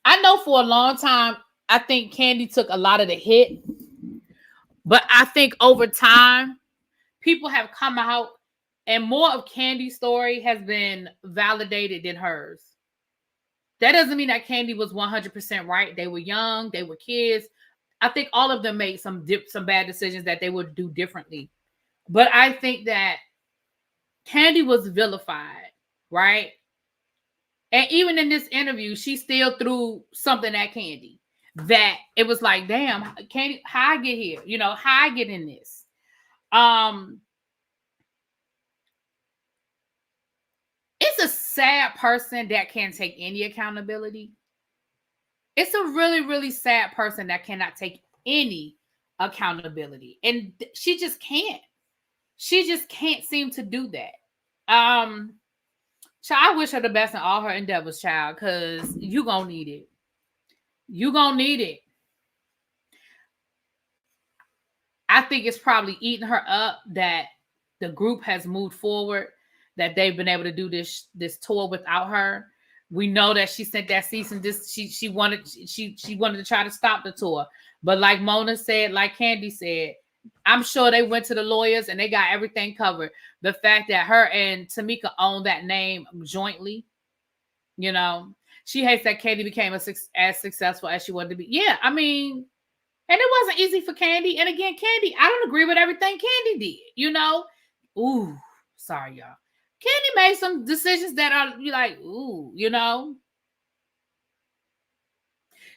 I know for a long time, I think Kandi took a lot of the hit. But I think over time, people have come out and more of Kandi's story has been validated than hers. That doesn't mean that Kandi was 100% right. They were young. They were kids. I think all of them made some bad decisions that they would do differently. But I think that Kandi was vilified, right? And even in this interview, she still threw something at Kandi that it was like, damn, Kandi, how I get here? How I get in this? It's a sad person that can't take any accountability. It's a really, really sad person that cannot take any accountability. And she just can't. She just can't seem to do that. Child, I wish her the best in all her endeavors, child, because you're going to need it. You're going to need it. I think it's probably eating her up that the group has moved forward, that they've been able to do this tour without her. We know that she sent that cease and she wanted to try to stop the tour. But like Mona said, like Kandi said, I'm sure they went to the lawyers and they got everything covered. The fact that her and Tamika own that name jointly, she hates that Kandi became as successful as she wanted to be. Yeah, I mean, and it wasn't easy for Kandi. And again, Kandi, I don't agree with everything Kandi did, Ooh, sorry, y'all. Kandi made some decisions that are like, ooh,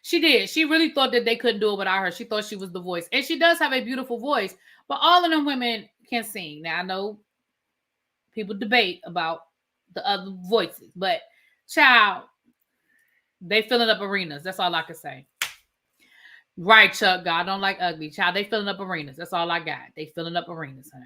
She did. She really thought that they couldn't do it without her. She thought she was the voice. And she does have a beautiful voice. But all of them women can sing. Now, I know people debate about the other voices. But, child, they filling up arenas. That's all I can say. Right, Chuck. God don't like ugly. Child, they filling up arenas. That's all I got. They filling up arenas, honey.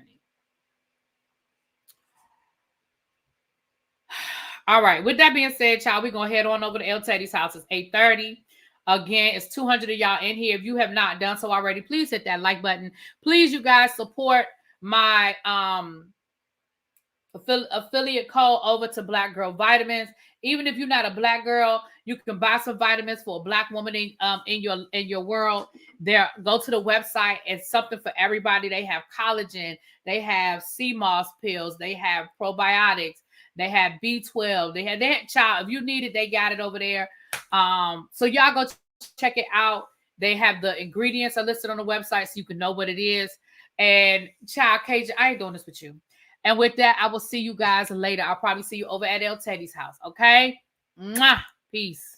All right. With that being said, child, we're going to head on over to El Teddy's house. It's 8:30. Again, it's 200 of y'all in here. If you have not done so already, please hit that like button. Please, you guys, support my affiliate code over to Black Girl Vitamins. Even if you're not a Black girl, you can buy some vitamins for a Black woman in your world. There, go to the website. It's something for everybody. They have collagen. They have sea moss pills. They have probiotics. They have B12. They have child. If you need it, they got it over there. So y'all go check it out. They have the ingredients are listed on the website so you can know what it is. And child, Cajun, I ain't doing this with you. And with that, I will see you guys later. I'll probably see you over at El Teddy's house. Okay? Mwah. Peace.